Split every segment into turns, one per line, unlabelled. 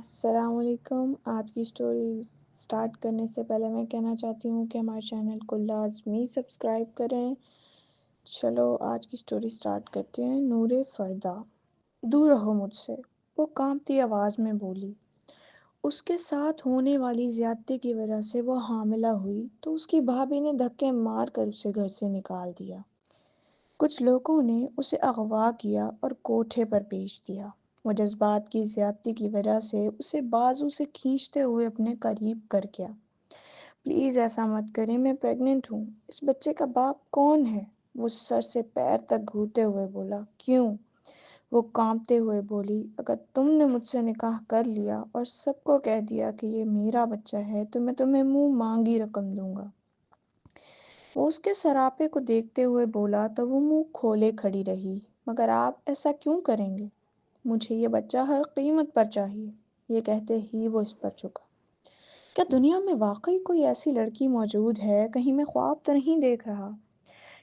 السلام علیکم۔ آج کی اسٹوری سٹارٹ کرنے سے پہلے میں کہنا چاہتی ہوں کہ ہمارے چینل کو لازمی سبسکرائب کریں۔ چلو آج کی اسٹوری سٹارٹ کرتے ہیں۔ نور فردا، دور رہو مجھ سے، وہ کانپتی آواز میں بولی۔ اس کے ساتھ ہونے والی زیادتی کی وجہ سے وہ حاملہ ہوئی تو اس کی بھابھی نے دھکے مار کر اسے گھر سے نکال دیا۔ کچھ لوگوں نے اسے اغوا کیا اور کوٹھے پر بیچ دیا۔ وہ جذبات کی زیادتی کی وجہ سے اسے بازو سے کھینچتے ہوئے اپنے قریب کر گیا۔ پلیز ایسا مت کریں، میں پریگننٹ ہوں۔ اس بچے کا باپ کون ہے؟ وہ سر سے پیر تک گھورتے ہوئے بولا۔ کیوں؟ وہ کانپتے ہوئے بولی۔ اگر تم نے مجھ سے نکاح کر لیا اور سب کو کہہ دیا کہ یہ میرا بچہ ہے تو میں تمہیں منہ مانگی رقم دوں گا۔ وہ اس کے سراپے کو دیکھتے ہوئے بولا تو وہ منہ کھولے کھڑی رہی۔ مگر آپ ایسا کیوں کریں گے؟ مجھے یہ بچہ ہر قیمت پر چاہیے۔ یہ کہتے ہی وہ اس پر جھکا۔ کیا دنیا میں واقعی کوئی ایسی لڑکی موجود ہے؟ کہیں میں خواب تو نہیں دیکھ رہا؟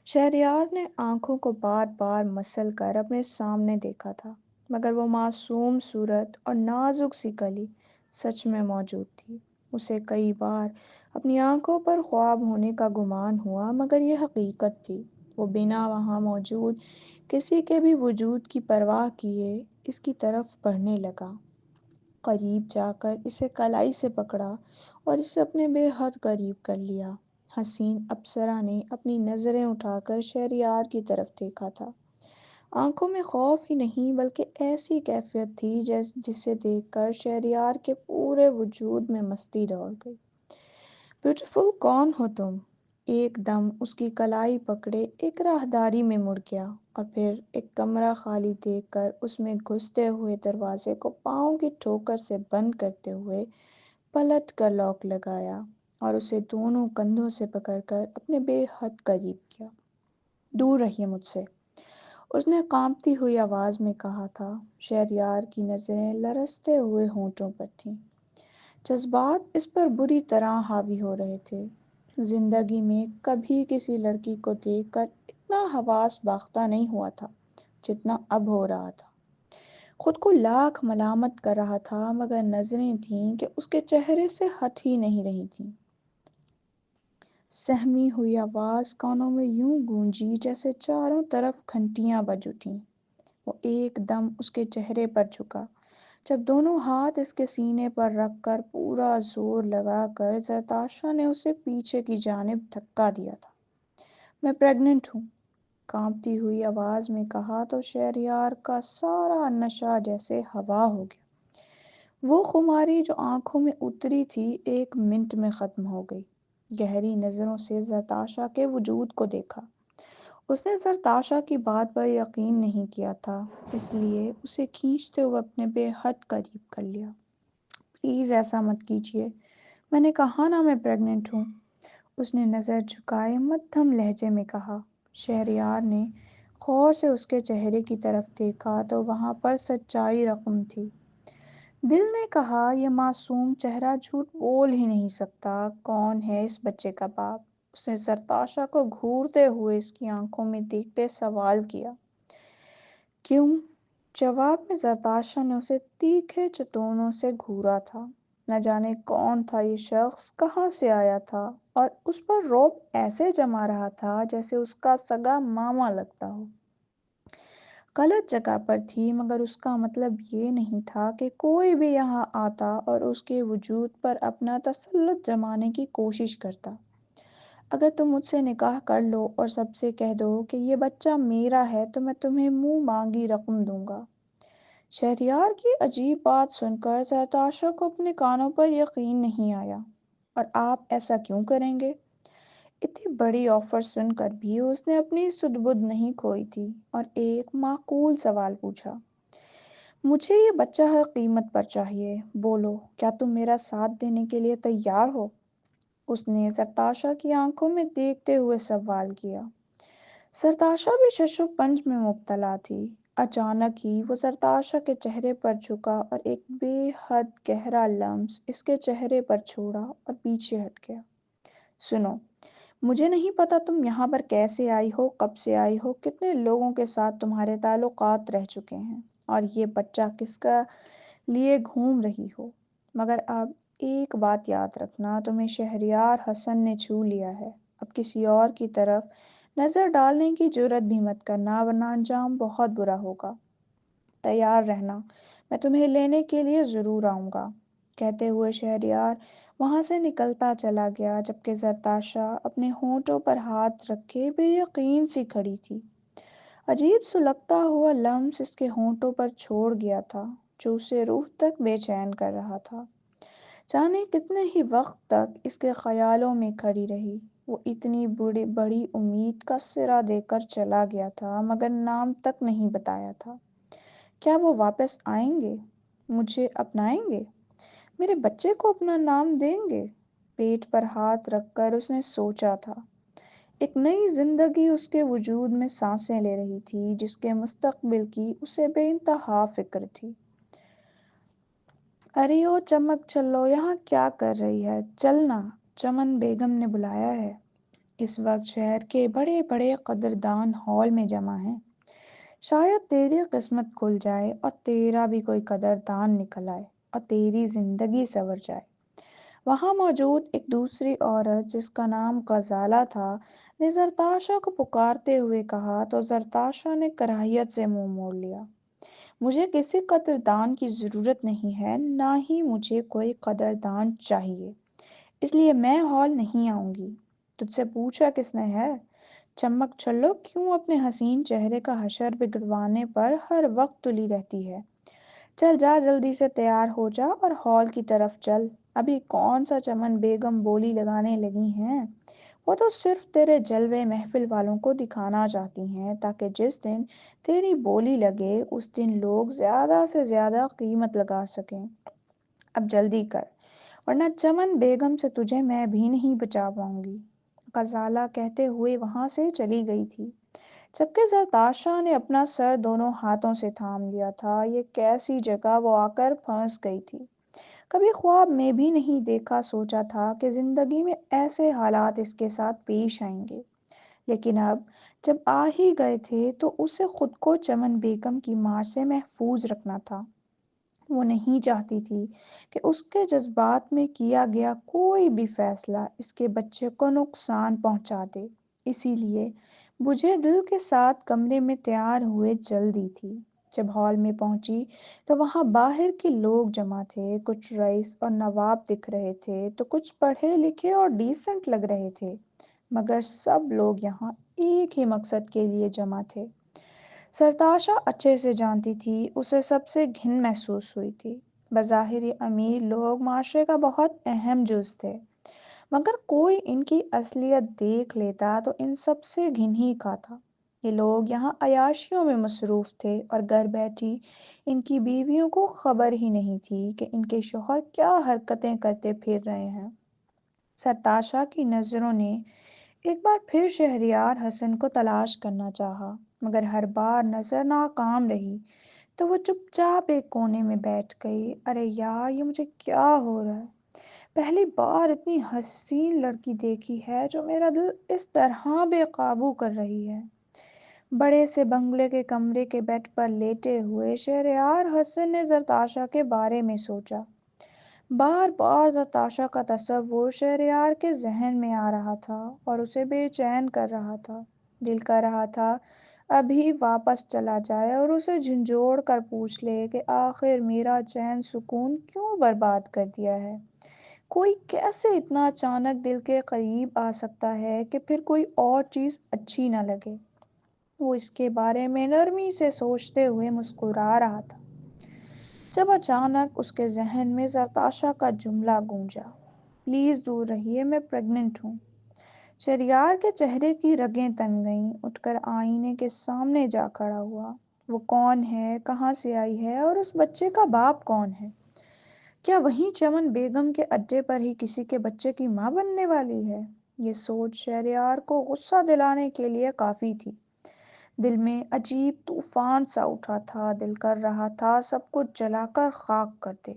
شہریار نے آنکھوں کو بار بار مسل کر اپنے سامنے دیکھا تھا، مگر وہ معصوم صورت اور نازک سی کلی سچ میں موجود تھی۔ اسے کئی بار اپنی آنکھوں پر خواب ہونے کا گمان ہوا، مگر یہ حقیقت تھی۔ وہ بنا وہاں موجود کسی کے بھی وجود کی پرواہ کیے اس کی طرف بڑھنے لگا۔ قریب جا کر اسے کلائی سے پکڑا اور اسے اپنے بے حد قریب کر لیا۔ حسین اپسرا نے اپنی نظریں اٹھا کر شہریار کی طرف دیکھا تھا۔ آنکھوں میں خوف ہی نہیں بلکہ ایسی کیفیت تھی جسے دیکھ کر شہریار کے پورے وجود میں مستی دوڑ گئی۔ بیوٹیفل، کون ہو تم؟ ایک دم اس کی کلائی پکڑے ایک راہداری میں مڑ گیا اور پھر ایک کمرہ خالی دیکھ کر اس میں گھستے ہوئے دروازے کو پاؤں کی ٹھوکر سے بند کرتے ہوئے پلٹ کر لاک لگایا اور اسے دونوں کندھوں سے پکڑ کر اپنے بے حد قریب کیا۔ دور رہیے مجھ سے، اس نے کانپتی ہوئی آواز میں کہا تھا۔ شہریار کی نظریں لرزتے ہوئے ہونٹوں پر تھیں۔ جذبات اس پر بری طرح حاوی ہو رہے تھے۔ زندگی میں کبھی کسی لڑکی کو دیکھ کر اتنا حواس باختہ نہیں ہوا تھا جتنا اب ہو رہا تھا۔ خود کو لاکھ ملامت کر رہا تھا، مگر نظریں تھیں کہ اس کے چہرے سے ہٹ ہی نہیں رہی تھیں۔ سہمی ہوئی آواز کانوں میں یوں گونجی جیسے چاروں طرف گھنٹیاں بج اٹھیں۔ وہ ایک دم اس کے چہرے پر جھکا، جب دونوں ہاتھ اس کے سینے پر رکھ کر پورا زور لگا کر زرتاشا نے اسے پیچھے کی جانب دھکا دیا تھا۔ میں پریگننٹ ہوں، کانپتی ہوئی آواز میں کہا تو شہریار کا سارا نشہ جیسے ہوا ہو گیا۔ وہ خماری جو آنکھوں میں اتری تھی ایک منٹ میں ختم ہو گئی۔ گہری نظروں سے زرتاشا کے وجود کو دیکھا۔ اس نے زرتاشا کی بات پر یقین نہیں کیا تھا، اس لیے اسے کھینچتے ہوئے اپنے بے حد قریب کر لیا۔ پلیز ایسا مت کیجیے، میں نے کہا نا میں پریگننٹ ہوں، اس نے نظر جھکائے مدھم لہجے میں کہا۔ شہریار نے غور سے اس کے چہرے کی طرف دیکھا تو وہاں پر سچائی رقم تھی۔ دل نے کہا یہ معصوم چہرہ جھوٹ بول ہی نہیں سکتا۔ کون ہے اس بچے کا باپ؟ اس نے زرتاشا کو گھورتے ہوئے اس کی آنکھوں میں دیکھتے سوال کیا۔ کیوں؟ جواب میں زرتاشا نے اسے تیکھے چتونوں سے گھورا تھا۔ نہ جانے کون تھا یہ شخص، کہاں سے آیا تھا، اور اس پر رعب ایسے جما رہا تھا جیسے اس کا سگا ماما لگتا ہو۔ غلط جگہ پر تھی، مگر اس کا مطلب یہ نہیں تھا کہ کوئی بھی یہاں آتا اور اس کے وجود پر اپنا تسلط جمانے کی کوشش کرتا۔ اگر تم مجھ سے نکاح کر لو اور سب سے کہہ دو کہ یہ بچہ میرا ہے تو میں تمہیں منہ مانگی رقم دوں گا۔ شہریار کی عجیب بات سن کر زرتاشا کو اپنے کانوں پر یقین نہیں آیا۔ اور آپ ایسا کیوں کریں گے؟ اتنی بڑی آفر سن کر بھی اس نے اپنی سدھ بدھ نہیں کھوئی تھی اور ایک معقول سوال پوچھا۔ مجھے یہ بچہ ہر قیمت پر چاہیے، بولو کیا تم میرا ساتھ دینے کے لیے تیار ہو؟ اس نے زرتاشا کی آنکھوں میں دیکھتے ہوئے سوال کیا۔ زرتاشا بھی شش و پنج میں مبتلا تھی۔ اچانک ہی وہ زرتاشا کے چہرے پر جھکا اور ایک بے حد گہرا لمس اس کے چہرے پر چھوڑا اور پیچھے ہٹ گیا۔ سنو، مجھے نہیں پتا تم یہاں پر کیسے آئی ہو، کب سے آئی ہو، کتنے لوگوں کے ساتھ تمہارے تعلقات رہ چکے ہیں، اور یہ بچہ کس کا لیے گھوم رہی ہو، مگر اب ایک بات یاد رکھنا، تمہیں شہریار حسن نے چھو لیا ہے۔ اب کسی اور کی طرف نظر ڈالنے کی جرات بھی مت کرنا، ورنہ انجام بہت برا ہوگا۔ تیار رہنا، میں تمہیں لینے کے لیے ضرور آؤں گا۔ کہتے ہوئے شہریار وہاں سے نکلتا چلا گیا، جبکہ زرتاشا اپنے ہونٹوں پر ہاتھ رکھے بے یقین سی کھڑی تھی۔ عجیب سلگتا ہوا لمس اس کے ہونٹوں پر چھوڑ گیا تھا، جو اسے روح تک بے چین کر رہا تھا۔ جانے کتنے ہی وقت تک اس کے خیالوں میں کھڑی رہی۔ وہ اتنی بڑی امید کا سرا دے کر چلا گیا تھا، مگر نام تک نہیں بتایا تھا۔ کیا وہ واپس آئیں گے؟ مجھے اپنائیں گے؟ میرے بچے کو اپنا نام دیں گے؟ پیٹ پر ہاتھ رکھ کر اس نے سوچا تھا۔ ایک نئی زندگی اس کے وجود میں سانسیں لے رہی تھی، جس کے مستقبل کی اسے بے انتہا فکر تھی۔ ارے او چمک چلو، یہاں کیا کر رہی ہے؟ چلنا، چمن بیگم نے بلایا ہے۔ اس وقت شہر کے بڑے بڑے قدردان ہال میں جمع ہیں۔ شاید تیری قسمت کھل جائے اور تیرا بھی کوئی قدردان نکل آئے اور تیری زندگی سنور جائے۔ وہاں موجود ایک دوسری عورت، جس کا نام غزالہ تھا، نے زرتاشا کو پکارتے ہوئے کہا تو زرتاشا نے کراہیت سے منہ موڑ لیا۔ مجھے کسی قدردان کی ضرورت نہیں ہے، نہ ہی مجھے کوئی قدردان چاہیے، اس لیے میں ہال نہیں آؤں گی۔ تجھ سے پوچھا کس نے ہے؟ چمک چھلو کیوں اپنے حسین چہرے کا حشر بگڑوانے پر ہر وقت تلی رہتی ہے؟ چل جا، جلدی سے تیار ہو جا اور ہال کی طرف چل۔ ابھی کون سا چمن بیگم بولی لگانے لگی ہیں؟ وہ تو صرف تیرے جلوے محفل والوں کو دکھانا چاہتی ہیں، تاکہ جس دن تیری بولی لگے اس دن لوگ زیادہ سے زیادہ قیمت لگا سکیں۔ اب جلدی کر، ورنہ چمن بیگم سے تجھے میں بھی نہیں بچا پاؤں گی۔ غزالہ کہتے ہوئے وہاں سے چلی گئی تھی، جبکہ زرتاشا نے اپنا سر دونوں ہاتھوں سے تھام لیا تھا۔ یہ کیسی جگہ وہ آ کر پھنس گئی تھی! کبھی خواب میں بھی نہیں دیکھا سوچا تھا کہ زندگی میں ایسے حالات اس کے ساتھ پیش آئیں گے، لیکن اب جب آ ہی گئے تھے تو اسے خود کو چمن بیگم کی مار سے محفوظ رکھنا تھا۔ وہ نہیں چاہتی تھی کہ اس کے جذبات میں کیا گیا کوئی بھی فیصلہ اس کے بچے کو نقصان پہنچا دے، اسی لیے بجھے دل کے ساتھ کمرے میں تیار ہوئے چل دی تھی۔ جب ہال میں پہنچی تو وہاں باہر کے لوگ جمع تھے، کچھ رئیس اور نواب دکھ رہے تھے تو کچھ پڑھے لکھے اور ڈیسنٹ لگ رہے تھے، مگر سب لوگ یہاں ایک ہی مقصد کے لیے جمع تھے۔ زرتاشا اچھے سے جانتی تھی اسے سب سے گھن محسوس ہوئی تھی۔ بظاہر یہ امیر لوگ معاشرے کا بہت اہم جز تھے، مگر کوئی ان کی اصلیت دیکھ لیتا تو ان سب سے گھن ہی کھاتا۔ یہ لوگ یہاں عیاشیوں میں مصروف تھے اور گھر بیٹھی ان کی بیویوں کو خبر ہی نہیں تھی کہ ان کے شوہر کیا حرکتیں کرتے پھر رہے ہیں۔ زرتاشا کی نظروں نے ایک بار پھر شہریار حسن کو تلاش کرنا چاہا، مگر ہر بار نظر ناکام رہی تو وہ چپ چاپ ایک کونے میں بیٹھ گئی۔ ارے یار، یہ مجھے کیا ہو رہا ہے؟ پہلی بار اتنی حسین لڑکی دیکھی ہے جو میرا دل اس طرح بے قابو کر رہی ہے۔ بڑے سے بنگلے کے کمرے کے بیڈ پر لیٹے ہوئے شہریار حسن نے زرتاشا کے بارے میں سوچا۔ بار بار زرتاشا کا تصور شہریار کے ذہن میں آ رہا تھا اور اسے بے چین کر رہا تھا۔ دل کر رہا تھا ابھی واپس چلا جائے اور اسے جھنجھوڑ کر پوچھ لے کہ آخر میرا چین سکون کیوں برباد کر دیا ہے؟ کوئی کیسے اتنا اچانک دل کے قریب آ سکتا ہے کہ پھر کوئی اور چیز اچھی نہ لگے؟ وہ اس کے بارے میں نرمی سے سوچتے ہوئے مسکرا رہا تھا، جب اچانک اس کے ذہن میں زرتاشا کا جملہ گونجا، پلیز دور رہیے، میں پریگننٹ ہوں۔ شہریار کے چہرے کی رگیں تن گئیں، اٹھ کر آئینے کے سامنے جا کھڑا ہوا۔ وہ کون ہے، کہاں سے آئی ہے اور اس بچے کا باپ کون ہے؟ کیا وہیں چمن بیگم کے اڈے پر ہی کسی کے بچے کی ماں بننے والی ہے؟ یہ سوچ شہریار کو غصہ دلانے کے لیے کافی تھی۔ دل میں عجیب طوفان سا اٹھا تھا، دل کر رہا تھا سب کچھ جلا کر خاک کر دے۔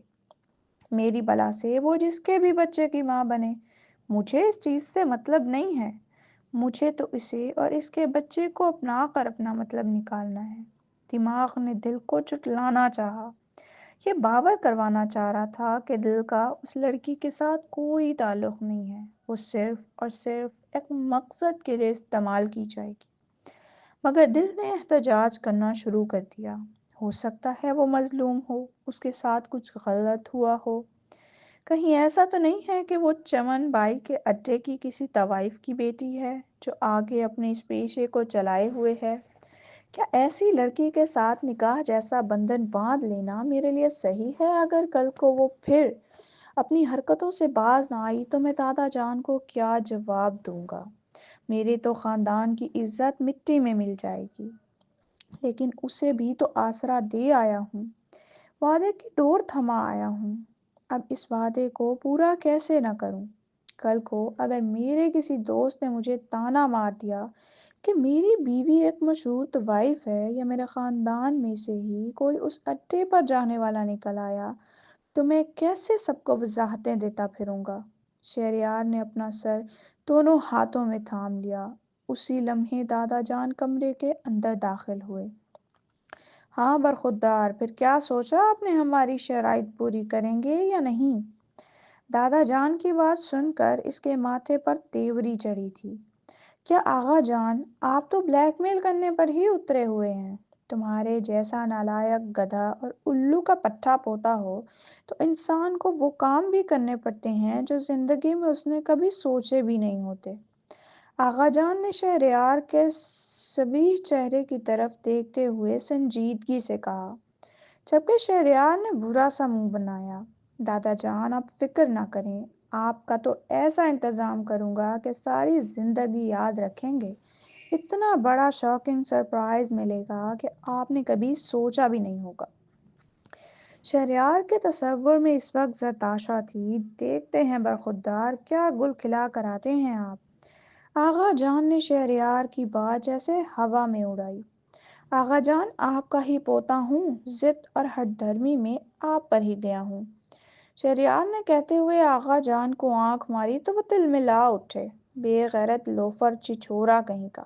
میری بلا سے وہ جس کے بھی بچے کی ماں بنے، مجھے اس چیز سے مطلب نہیں ہے۔ مجھے تو اسے اور اس کے بچے کو اپنا کر اپنا مطلب نکالنا ہے۔ دماغ نے دل کو جھٹلانا چاہا۔ یہ باور کروانا چاہ رہا تھا کہ دل کا اس لڑکی کے ساتھ کوئی تعلق نہیں ہے، وہ صرف اور صرف ایک مقصد کے لیے استعمال کی جائے گی۔ مگر دل نے احتجاج کرنا شروع کر دیا۔ ہو سکتا ہے وہ مظلوم ہو، اس کے ساتھ کچھ غلط ہوا ہو۔ کہیں ایسا تو نہیں ہے کہ وہ چمن بائی کے اڈے کی کسی طوائف کی بیٹی ہے جو آگے اپنے اس پیشے کو چلائے ہوئے ہے؟ کیا ایسی لڑکی کے ساتھ نکاح جیسا بندھن باندھ لینا میرے لیے صحیح ہے؟ اگر کل کو وہ پھر اپنی حرکتوں سے باز نہ آئی تو میں دادا جان کو کیا جواب دوں گا؟ میرے تو خاندان کی عزت مٹی میں مل جائے گی۔ لیکن اسے بھی تو آسرا دے آیا ہوں، وعدے کی ڈور تھما آیا ہوں، اب اس وعدے کو پورا کیسے نہ کروں؟ کل کو اگر میرے کسی دوست نے مجھے تانا مار دیا کہ میری بیوی ایک مشہور طوائف ہے، یا میرے خاندان میں سے ہی کوئی اس اڈے پر جانے والا نکل آیا، تو میں کیسے سب کو وضاحتیں دیتا پھروں گا؟ شہریار نے اپنا سر دونوں ہاتھوں میں تھام لیا۔ اسی لمحے دادا جان کمرے کے اندر داخل ہوئے۔ ہاں برخودار، پھر کیا سوچا آپ نے؟ ہماری شرائط پوری کریں گے یا نہیں؟ دادا جان کی بات سن کر اس کے ماتھے پر تیوری چڑھی تھی۔ کیا آغا جان، آپ تو بلیک میل کرنے پر ہی اترے ہوئے ہیں؟ تمہارے جیسا نالائق گدھا اور الو کا پٹھا پوتا ہو تو انسان کو وہ کام بھی کرنے پڑتے ہیں جو زندگی میں اس نے کبھی سوچے بھی نہیں ہوتے۔ آغا جان نے شہریار کے صبیح چہرے کی طرف دیکھتے ہوئے سنجیدگی سے کہا، جبکہ شہریار نے برا سا منہ بنایا۔ دادا جان، آپ فکر نہ کریں، آپ کا تو ایسا انتظام کروں گا کہ ساری زندگی یاد رکھیں گے۔ اتنا بڑا شاکنگ سرپرائز ملے گا کہ آپ نے کبھی سوچا بھی نہیں ہوگا۔ شہریار کے تصور میں اس وقت زرتاشا تھی۔ دیکھتے ہیں برخودار، کیا گل کھلا کر آتے ہیں آپ۔ آغا جان نے شہریار کی بات جیسے ہوا میں اڑائی۔ آغا جان، آپ کا ہی پوتا ہوں، ضد اور ہٹ دھرمی میں آپ پر ہی گیا ہوں۔ شہریار نے کہتے ہوئے آغا جان کو آنکھ ماری تو وہ تلملا اٹھے۔ بے غیرت لوفر چچورا کہیں کا!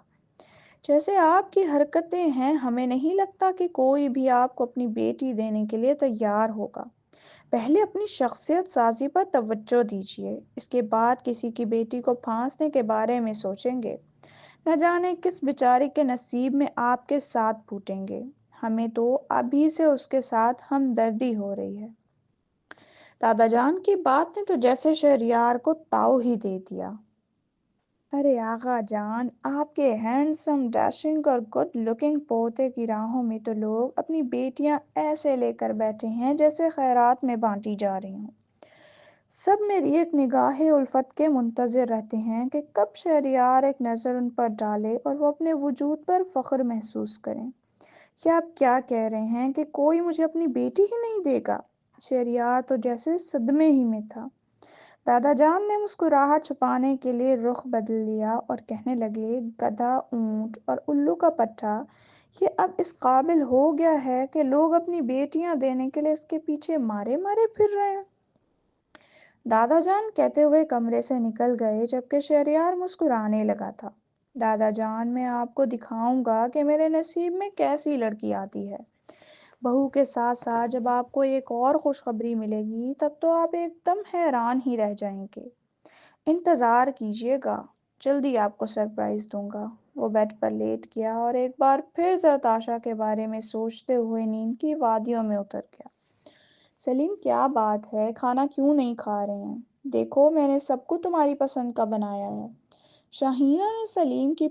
جیسے آپ کی حرکتیں ہیں، ہمیں نہیں لگتا کہ کوئی بھی آپ کو اپنی بیٹی دینے کے لیے تیار ہوگا۔ پہلے اپنی شخصیت سازی پر توجہ دیجیے، اس کے بعد کسی کی بیٹی کو پھانسنے کے بارے میں سوچیں گے۔ نہ جانے کس بیچاری کے نصیب میں آپ کے ساتھ پھوٹیں گے۔ ہمیں تو ابھی سے اس کے ساتھ ہمدردی ہو رہی ہے۔ دادا جان کی بات نے تو جیسے شہریار کو تاؤ ہی دے دیا۔ ارے آغا جان، آپ کے ہینڈسم، ڈیشنگ اور گڈ لکنگ پوتے کی راہوں میں تو لوگ اپنی بیٹیاں ایسے لے کر بیٹھے ہیں جیسے خیرات میں بانٹی جا رہی ہوں۔ سب میری ایک نگاہ الفت کے منتظر رہتے ہیں کہ کب شہریار ایک نظر ان پر ڈالے اور وہ اپنے وجود پر فخر محسوس کریں۔ یا آپ کیا کہہ رہے ہیں کہ کوئی مجھے اپنی بیٹی ہی نہیں دے گا؟ شہریار تو جیسے صدمے ہی میں تھا۔ دادا جان نے مسکراہٹ چھپانے کے لیے رخ بدل لیا اور کہنے لگے، گدھا، اونٹ اور الو کا پٹھا یہ اب اس قابل ہو گیا ہے کہ لوگ اپنی بیٹیاں دینے کے لیے اس کے پیچھے مارے مارے پھر رہے ہیں۔ دادا جان کہتے ہوئے کمرے سے نکل گئے جبکہ شہریار مسکرانے لگا تھا۔ دادا جان، میں آپ کو دکھاؤں گا کہ میرے نصیب میں کیسی لڑکی آتی ہے۔ بہو کے ساتھ ساتھ جب آپ کو ایک اور خوشخبری ملے گی تب تو آپ ایک دم حیران ہی رہ جائیں گے۔ انتظار کیجیے گا، جلدی آپ کو سرپرائز دوں گا۔ وہ بیڈ پر لیٹ گیا اور ایک بار پھر زرتاشا کے بارے میں سوچتے ہوئے نیند کی وادیوں میں اتر گیا۔ سلیم، کیا بات ہے؟ کھانا کیوں نہیں کھا رہے ہیں؟ دیکھو، میں نے سب کو تمہاری پسند کا بنایا ہے۔ شاہینہ نے سلیم کی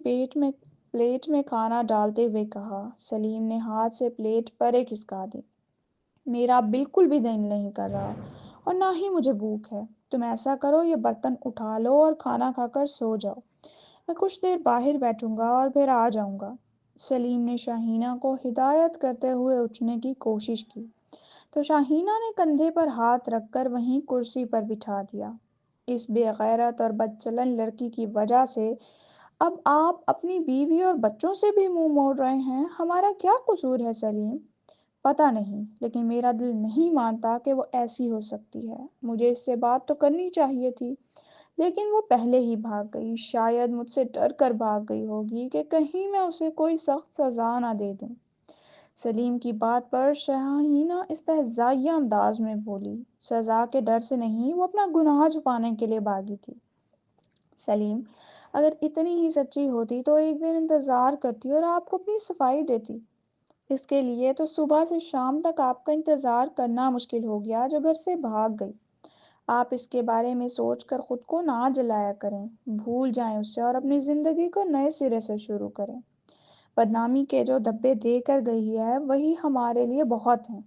پلیٹ میں کھانا ڈالتے ہوئے کہا۔ سلیم نے ہاتھ سے پلیٹ پرے کھسکا دی۔ میرا بالکل بھی دل نہیں کر رہا اور نہ ہی مجھے بھوک ہے۔ تم ایسا کرو، یہ برتن اٹھا لو اور کھانا کھا کر سو جاؤ۔ میں کچھ دیر باہر بیٹھوں گا اور پھر آ جاؤں گا۔ سلیم نے شاہینہ کو ہدایت کرتے ہوئے اٹھنے کی کوشش کی تو شاہینہ نے کندھے پر ہاتھ رکھ کر وہیں کرسی پر بٹھا دیا۔ اس بے غیرت اور بدچلن لڑکی کی وجہ سے اب آپ اپنی بیوی اور بچوں سے بھی منہ موڑ رہے ہیں۔ ہمارا کیا قصور ہے سلیم؟ پتہ نہیں، لیکن میرا دل نہیں مانتا کہ وہ ایسی ہو سکتی ہے۔ مجھے اس سے بات تو کرنی چاہیے تھی، لیکن وہ پہلے ہی بھاگ گئی۔ شاید مجھ سے ڈر کر بھاگ گئی ہوگی کہ کہیں میں اسے کوئی سخت سزا نہ دے دوں۔ سلیم کی بات پر شاہینہ استہزائیہ انداز میں بولی، سزا کے ڈر سے نہیں، وہ اپنا گناہ چھپانے کے لیے بھاگی تھی۔ سلیم، اگر اتنی ہی سچی ہوتی تو ایک دن انتظار کرتی اور آپ کو اپنی صفائی دیتی۔ اس کے لیے تو صبح سے شام تک آپ کا انتظار کرنا مشکل ہو گیا جو گھر سے بھاگ گئی۔ آپ اس کے بارے میں سوچ کر خود کو نہ جلایا کریں، بھول جائیں اسے اور اپنی زندگی کو نئے سرے سے شروع کریں۔ بدنامی کے جو دھبے دے کر گئی ہے وہی ہمارے لیے بہت ہیں۔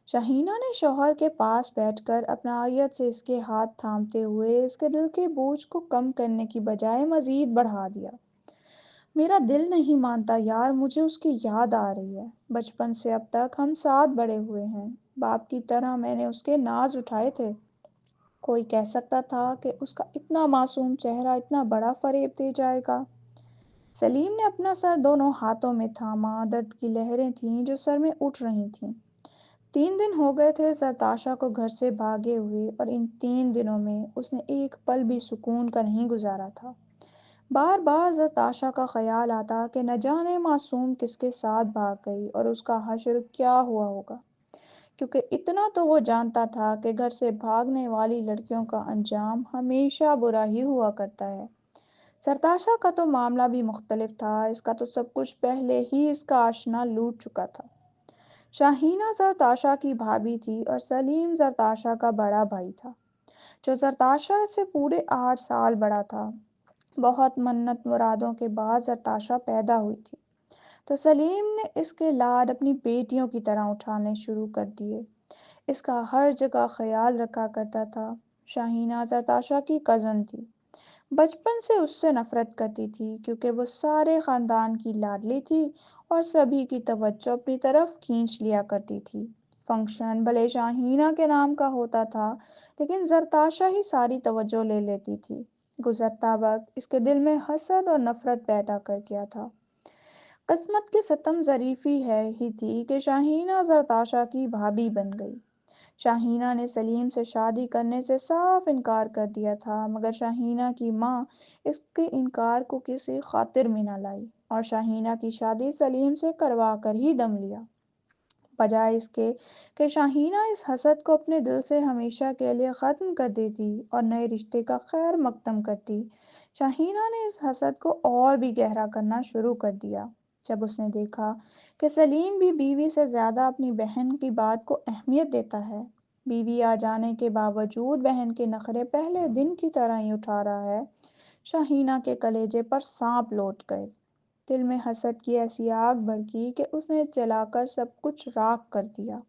شاہینہ نے شوہر کے پاس بیٹھ کر اپنائیت سے اس کے ہاتھ تھامتے ہوئے اس کے دل کے بوجھ کو کم کرنے کی بجائے مزید بڑھا دیا۔ میرا دل نہیں مانتا یار، مجھے اس کی یاد آ رہی ہے۔ بچپن سے اب تک ہم ساتھ بڑے ہوئے ہیں، باپ کی طرح میں نے اس کے ناز اٹھائے تھے۔ کوئی کہہ سکتا تھا کہ اس کا اتنا معصوم چہرہ اتنا بڑا فریب دے جائے گا؟ سلیم نے اپنا سر دونوں ہاتھوں میں تھاما، درد کی لہریں تھیں جو سر میں اٹھ رہی تھیں۔ 3 دن ہو گئے تھے زرتاشا کو گھر سے بھاگے ہوئے، اور ان 3 دنوں میں اس نے ایک پل بھی سکون کا نہیں گزارا تھا۔ بار بار زرتاشا کا خیال آتا کہ نہ جانے معصوم کس کے ساتھ بھاگ گئی اور اس کا حشر کیا ہوا ہوگا، کیونکہ اتنا تو وہ جانتا تھا کہ گھر سے بھاگنے والی لڑکیوں کا انجام ہمیشہ برا ہی ہوا کرتا ہے۔ زرتاشا کا تو معاملہ بھی مختلف تھا، اس کا تو سب کچھ پہلے ہی اس کا آشنا لوٹ چکا تھا۔ شاہینہ زرتاشا کی بھابھی تھی اور سلیم زرتاشا کا بڑا بھائی تھا، جو زرتاشا سے پورے 8 سال بڑا تھا۔ بہت منت مرادوں کے بعد زرتاشا پیدا ہوئی تھی، تو سلیم نے اس کے لاڈ اپنی بیٹیوں کی طرح اٹھانے شروع کر دیے۔ اس کا ہر جگہ خیال رکھا کرتا تھا۔ شاہینہ زرتاشا کی کزن تھی، بچپن سے اس سے نفرت کرتی تھی کیونکہ وہ سارے خاندان کی لاڈلی تھی اور سبھی کی توجہ اپنی طرف کھینچ لیا کرتی تھی۔ فنکشن بھلے شاہینہ کے نام کا ہوتا تھا، لیکن زرتاشا ہی ساری توجہ لے لیتی تھی۔ گزرتا وقت اس کے دل میں حسد اور نفرت پیدا کر گیا تھا۔ قسمت کی ستم ظریفی ہے ہی تھی کہ شاہینہ زرتاشا کی بھابھی بن گئی۔ شاہینہ نے سلیم سے شادی کرنے سے صاف انکار کر دیا تھا، مگر شاہینہ کی ماں اس کے انکار کو کسی خاطر میں نہ لائی اور شاہینہ کی شادی سلیم سے کروا کر ہی دم لیا۔ بجائے اس کے کہ شاہینہ اس حسد کو اپنے دل سے ہمیشہ کے لیے ختم کر دیتی اور نئے رشتے کا خیر مقدم کرتی، شاہینہ نے اس حسد کو اور بھی گہرا کرنا شروع کر دیا۔ جب اس نے دیکھا کہ سلیم بھی بیوی سے زیادہ اپنی بہن کی بات کو اہمیت دیتا ہے، بیوی آ جانے کے باوجود بہن کے نخرے پہلے دن کی طرح ہی اٹھا رہا ہے، شاہینہ کے کلیجے پر سانپ لوٹ گئے۔ دل میں حسد کی ایسی آگ بھڑکی کہ اس نے جلا کر سب کچھ راکھ کر دیا۔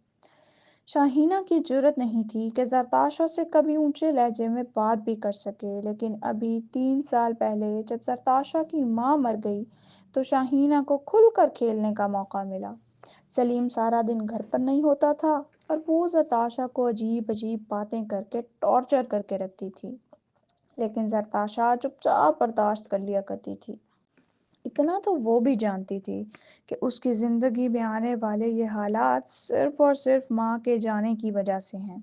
شاہینہ کی جرأت نہیں تھی کہ زرتاشا سے کبھی اونچے لہجے میں بات بھی کر سکے، لیکن ابھی 3 سال پہلے جب زرتاشا کی ماں مر گئی تو شاہینہ کو کھل کر کھیلنے کا موقع ملا۔ سلیم سارا دن گھر پر نہیں ہوتا تھا اور وہ زرتاشا کو عجیب عجیب باتیں کر کے ٹارچر کر کے رکھتی تھی، لیکن زرتاشا چپ چاپ برداشت کر لیا کرتی تھی۔ اتنا تو وہ بھی جانتی تھی کہ اس کی زندگی میں آنے والے یہ حالات صرف اور صرف ماں کے جانے کی وجہ سے ہیں۔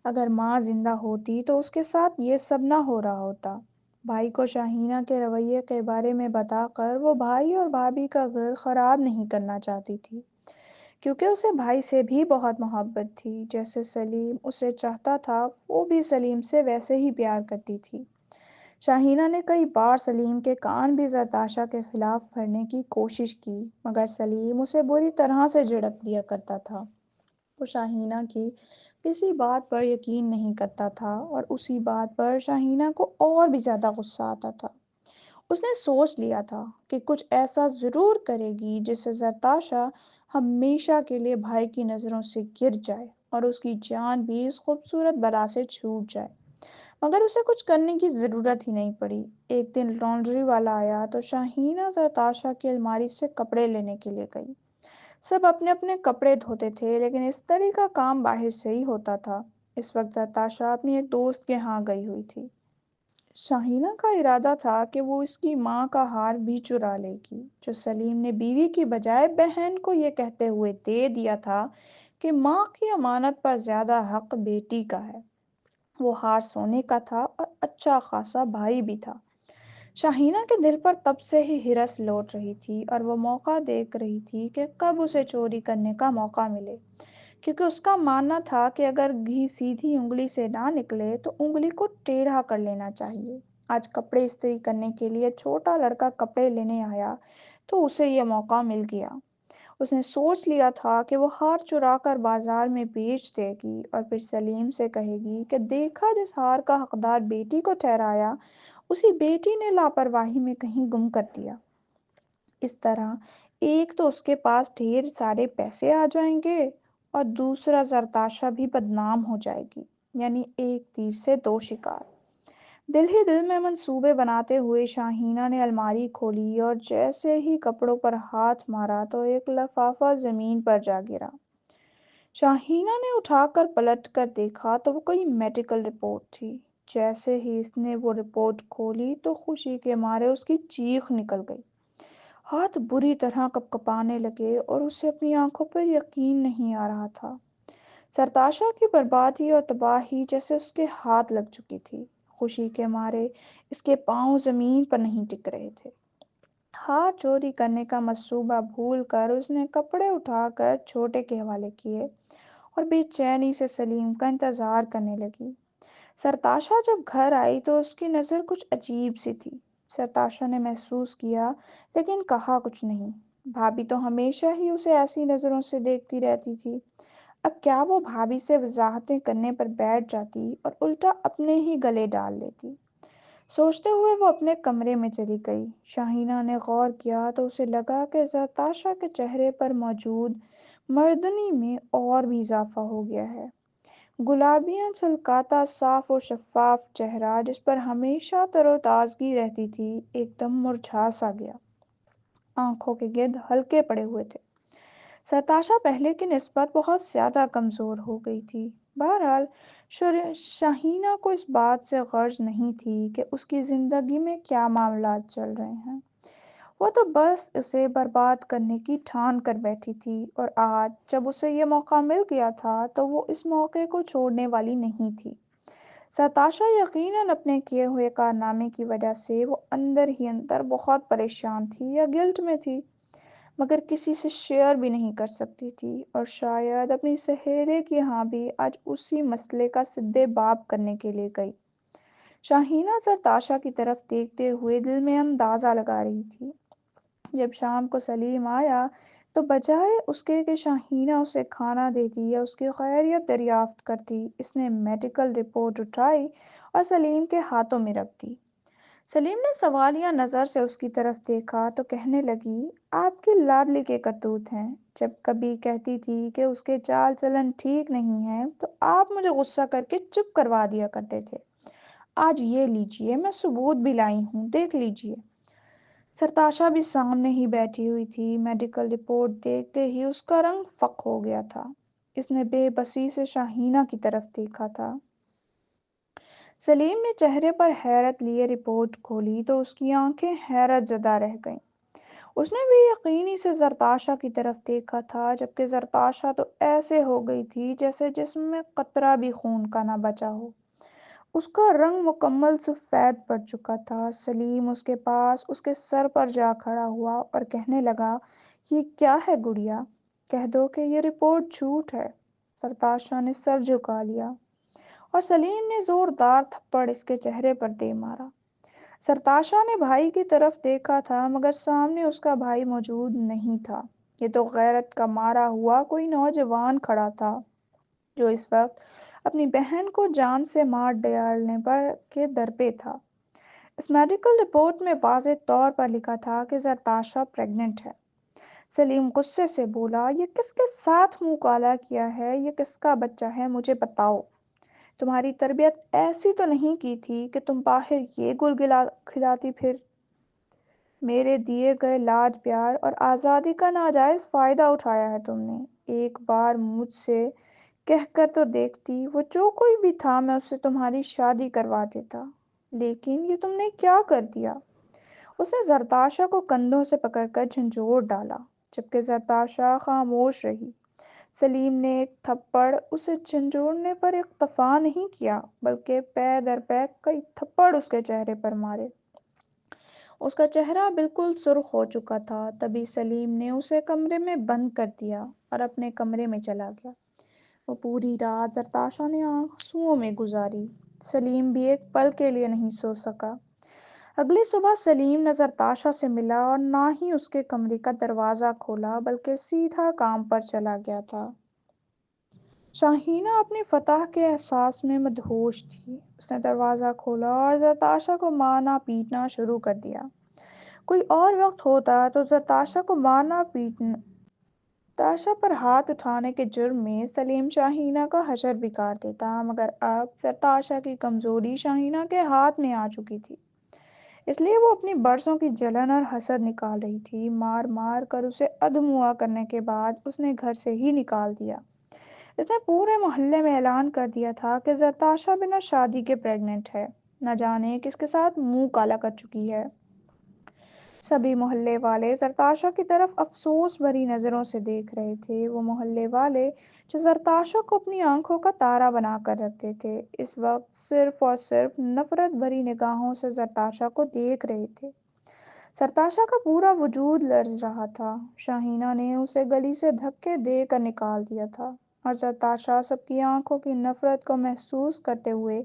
اگر ماں زندہ ہوتی تو اس کے ساتھ یہ سب نہ ہو رہا ہوتا۔ بھائی کو شاہینہ کے رویے کے بارے میں بتا کر وہ بھائی اور بھابھی کا گھر خراب نہیں کرنا چاہتی تھی، کیونکہ اسے بھائی سے بھی بہت محبت تھی۔ جیسے سلیم اسے چاہتا تھا وہ بھی سلیم سے ویسے ہی پیار کرتی تھی۔ شاہینہ نے کئی بار سلیم کے کان بھی زرتاشا کے خلاف بھرنے کی کوشش کی، مگر سلیم اسے بری طرح سے جھڑک دیا کرتا تھا۔ وہ شاہینہ کی کسی بات پر یقین نہیں کرتا تھا اور اسی بات پر شاہینہ کو اور بھی زیادہ غصہ آتا تھا۔ اس نے سوچ لیا تھا کہ کچھ ایسا ضرور کرے گی جس سے زرتاشا ہمیشہ کے لیے بھائی کی نظروں سے گر جائے اور اس کی جان بھی اس خوبصورت بلا سے چھوٹ جائے، مگر اسے کچھ کرنے کی ضرورت ہی نہیں پڑی۔ ایک دن لانڈری والا آیا تو شاہینہ زرتاشا کی الماری سے کپڑے لینے کے لیے گئی۔ سب اپنے اپنے کپڑے دھوتے تھے، لیکن استری کا کام باہر سے ہی ہوتا تھا۔ اس وقت زرتاشا اپنی ایک دوست کے ہاں گئی ہوئی تھی۔ شاہینہ کا ارادہ تھا کہ وہ اس کی ماں کا ہار بھی چرا لے گی، جو سلیم نے بیوی کی بجائے بہن کو یہ کہتے ہوئے دے دیا تھا کہ ماں کی امانت پر زیادہ حق بیٹی کا ہے۔ وہ ہار سونے کا تھا اور اچھا خاصا بھاری بھی تھا۔ شاہینہ کے دل پر تب سے ہی ہرس لوٹ رہی تھی اور وہ موقع دیکھ رہی تھی کہ کب اسے چوری کرنے کا موقع ملے، کیونکہ اس کا ماننا تھا کہ اگر گھی سیدھی انگلی سے نہ نکلے تو انگلی کو ٹیڑھا کر لینا چاہیے۔ آج کپڑے استری کرنے کے لیے چھوٹا لڑکا کپڑے لینے آیا تو اسے یہ موقع مل گیا۔ اس نے سوچ لیا تھا کہ وہ ہار چرا کر بازار میں بیچ دے گی اور پھر سلیم سے کہے گی کہ دیکھا جس ہار کا حقدار بیٹی کو ٹھہرایا، اسی بیٹی نے لاپرواہی میں کہیں گم کر دیا۔ اس طرح ایک تو اس کے پاس ڈھیر سارے پیسے آ جائیں گے اور دوسرا زرتاشا بھی بدنام ہو جائے گی، یعنی ایک تیر سے دو شکار۔ دل ہی دل میں منصوبے بناتے ہوئے شاہینہ نے الماری کھولی اور جیسے ہی کپڑوں پر ہاتھ مارا تو ایک لفافہ زمین پر جا گرا۔ شاہینہ نے اٹھا کر پلٹ کر دیکھا تو وہ کوئی میڈیکل رپورٹ تھی۔ جیسے ہی اس نے وہ رپورٹ کھولی تو خوشی کے مارے اس کی چیخ نکل گئی۔ ہاتھ بری طرح کپکپانے لگے اور اسے اپنی آنکھوں پر یقین نہیں آ رہا تھا۔ سرتاشا کی بربادی اور تباہی جیسے اس کے ہاتھ لگ چکی تھی۔ خوشی کے مارے اس کے پاؤں زمین پر نہیں ٹک رہے تھے۔ ہار چوری کرنے کا منصوبہ بھول کر اس نے کپڑے اٹھا کر چھوٹے کے حوالے کیے اور بے چینی سے سلیم کا انتظار کرنے لگی۔ سرتاشا جب گھر آئی تو اس کی نظر کچھ عجیب سی تھی۔ سرتاشا نے محسوس کیا لیکن کہا کچھ نہیں۔ بھابھی تو ہمیشہ ہی اسے ایسی نظروں سے دیکھتی رہتی تھی، اب کیا وہ بھابھی سے وضاحتیں کرنے پر بیٹھ جاتی اور الٹا اپنے ہی گلے ڈال لیتی؟ سوچتے ہوئے وہ اپنے کمرے میں چلی گئی۔ شاہینہ نے غور کیا تو اسے لگا کہ زرتاشا کے چہرے پر موجود مردنی میں اور بھی اضافہ ہو گیا ہے۔ گلابیاں چھلکاتا صاف و شفاف چہرہ جس پر ہمیشہ تر و تازگی رہتی تھی ایک دم مرجھا سا گیا۔ آنکھوں کے گرد ہلکے پڑے ہوئے تھے۔ سرتاشا پہلے کی نسبت بہت زیادہ کمزور ہو گئی تھی۔ بہرحال شاہینہ کو اس بات سے غرض نہیں تھی کہ اس کی زندگی میں کیا معاملات چل رہے ہیں، وہ تو بس اسے برباد کرنے کی ٹھان کر بیٹھی تھی، اور آج جب اسے یہ موقع مل گیا تھا تو وہ اس موقع کو چھوڑنے والی نہیں تھی۔ سرتاشا یقیناً اپنے کیے ہوئے کارنامے کی وجہ سے وہ اندر ہی اندر بہت پریشان تھی یا گلٹ میں تھی، مگر کسی سے شیئر بھی نہیں کر سکتی تھی، اور شاید اپنی سہیلے کی ہاں بھی آج اسی مسئلے کا سدے باب کرنے کے لیے گئی۔ شاہینہ سرتاشا کی طرف دیکھتے ہوئے دل میں اندازہ لگا رہی تھی۔ جب شام کو سلیم آیا تو بجائے اس کے کہ شاہینہ اسے کھانا دیتی یا اس کی خیریت دریافت کرتی، اس نے میڈیکل رپورٹ اٹھائی اور سلیم کے ہاتھوں میں رکھ دی۔ سلیم نے سوالیہ نظر سے اس کی طرف دیکھا تو کہنے لگی، آپ کی لاڈلی کے کرتوت ہیں۔ جب کبھی کہتی تھی کہ اس کے چال چلن ٹھیک نہیں ہے تو آپ مجھے غصہ کر کے چپ کروا دیا کرتے تھے۔ آج یہ لیجئے، میں ثبوت بھی لائی ہوں، دیکھ لیجئے۔ سرتاشا بھی سامنے ہی بیٹھی ہوئی تھی۔ میڈیکل رپورٹ دیکھتے ہی اس کا رنگ فق ہو گیا تھا۔ اس نے بے بسی سے شاہینہ کی طرف دیکھا تھا۔ سلیم نے چہرے پر حیرت لیے رپورٹ کھولی تو اس کی آنکھیں حیرت زدہ رہ گئیں۔ اس نے بھی یقینی سے زرتاشا کی طرف دیکھا تھا، جبکہ زرتاشا تو ایسے ہو گئی تھی جیسے جسم میں قطرہ بھی خون کا نہ بچا ہو۔ اس کا رنگ مکمل سفید پڑ چکا تھا۔ سلیم اس کے پاس اس کے سر پر جا کھڑا ہوا اور کہنے لگا، یہ کیا ہے گڑیا؟ کہہ دو کہ یہ رپورٹ جھوٹ ہے۔ سرتاشا نے سر جھکا لیا اور سلیم نے زوردار تھپڑ اس کے چہرے پر دے مارا۔ سرتاشا نے بھائی کی طرف دیکھا تھا مگر سامنے اس کا بھائی موجود نہیں تھا۔ یہ تو غیرت کا مارا ہوا کوئی نوجوان کھڑا تھا جو اس وقت اپنی بہن کو جان سے مار ڈالنے پر کے در پہ تھا۔ اس میڈیکل رپورٹ میں واضح طور پر لکھا تھا کہ زرتاشا پریگننٹ ہے۔ سلیم غصے سے بولا، یہ کس کے ساتھ منہ کالا کیا ہے؟ یہ کس کا بچہ ہے؟ مجھے بتاؤ۔ تمہاری تربیت ایسی تو نہیں کی تھی کہ تم باہر یہ گل کھلاتی پھر؟ میرے دیے گئے لاڈ پیار اور آزادی کا ناجائز فائدہ اٹھایا ہے تم نے۔ ایک بار مجھ سے کہہ کر تو دیکھتی، وہ جو کوئی بھی تھا میں اس سے تمہاری شادی کروا دیتا، لیکن یہ تم نے کیا کر دیا؟ اس نے زرتاشا کو کندھوں سے پکڑ کر جھنجھوڑ ڈالا، جبکہ زرتاشا خاموش رہی۔ سلیم نے ایک تھپڑ اسے جھنجھوڑنے پر اکتفا نہیں کیا بلکہ پے در پے کئی تھپڑ اس کے چہرے پر مارے۔ اس کا چہرہ بالکل سرخ ہو چکا تھا۔ تبھی سلیم نے اسے کمرے میں بند کر دیا اور اپنے کمرے میں چلا گیا۔ وہ پوری رات زرتاشا نے آنسوؤں میں گزاری۔ سلیم بھی ایک پل کے لیے نہیں سو سکا۔ اگلی صبح سلیم نہ زرتاشا سے ملا اور نہ ہی اس کے کمرے کا دروازہ کھولا، بلکہ سیدھا کام پر چلا گیا تھا۔ شاہینہ اپنی فتح کے احساس میں مدہوش تھی۔ اس نے دروازہ کھولا اور زرتاشا کو مارنا پیٹنا شروع کر دیا۔ کوئی اور وقت ہوتا تو زرتاشا کو مارنا پیٹنا زرتاشا پر ہاتھ اٹھانے کے جرم میں سلیم شاہینہ کا حشر بگاڑ دیتا، مگر اب زرتاشا کی کمزوری شاہینہ کے ہاتھ میں آ چکی تھی۔ اس لیے وہ اپنی برسوں کی جلن اور حسد نکال رہی تھی۔ مار مار کر اسے ادھموا کرنے کے بعد اس نے گھر سے ہی نکال دیا۔ اس نے پورے محلے میں اعلان کر دیا تھا کہ زرتاشا بنا شادی کے پریگننٹ ہے، نہ جانے کس کے ساتھ منہ کالا کر چکی ہے۔ سبھی محلے والے زرتاشا کی طرف افسوس بھری نظروں سے دیکھ رہے تھے۔ وہ محلے والے جو زرتاشا کو اپنی آنکھوں کا تارا بنا کر رکھتے تھے، اس وقت صرف اور صرف نفرت بھری نگاہوں سے زرتاشا کو دیکھ رہے تھے۔ زرتاشا کا پورا وجود لرز رہا تھا۔ شاہینہ نے اسے گلی سے دھکے دے کر نکال دیا تھا اور زرتاشا سب کی آنکھوں کی نفرت کو محسوس کرتے ہوئے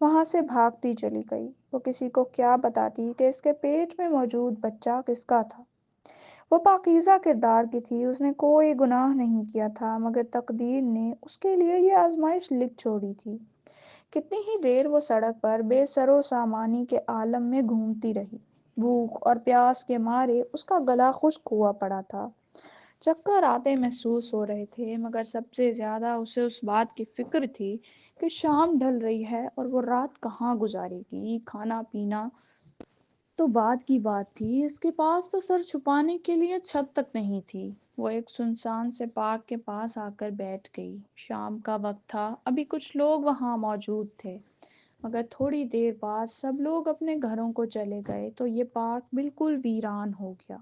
وہاں سے بھاگتی چلی گئی۔ وہ کسی کو کیا بتاتی کہ اس کے پیٹ میں موجود بچہ کس کا تھا؟ وہ پاکیزہ کردار کی تھی، اس نے کوئی گناہ نہیں کیا تھا، مگر تقدیر نے اس کے لیے یہ آزمائش لکھ چھوڑی تھی۔ کتنی ہی دیر وہ سڑک پر بے سر و سامانی کے عالم میں گھومتی رہی۔ بھوک اور پیاس کے مارے اس کا گلا خشک ہوا پڑا تھا، چکر آتے محسوس ہو رہے تھے، مگر سب سے زیادہ اسے اس بات کی فکر تھی کہ شام ڈھل رہی ہے اور وہ رات کہاں گزارے گی۔ کھانا پینا تو بعد کی بات تھی، اس کے پاس تو سر چھپانے کے لیے چھت تک نہیں تھی۔ وہ ایک سنسان سے پارک کے پاس آ کر بیٹھ گئی۔ شام کا وقت تھا، ابھی کچھ لوگ وہاں موجود تھے، مگر تھوڑی دیر بعد سب لوگ اپنے گھروں کو چلے گئے تو یہ پارک بالکل ویران ہو گیا۔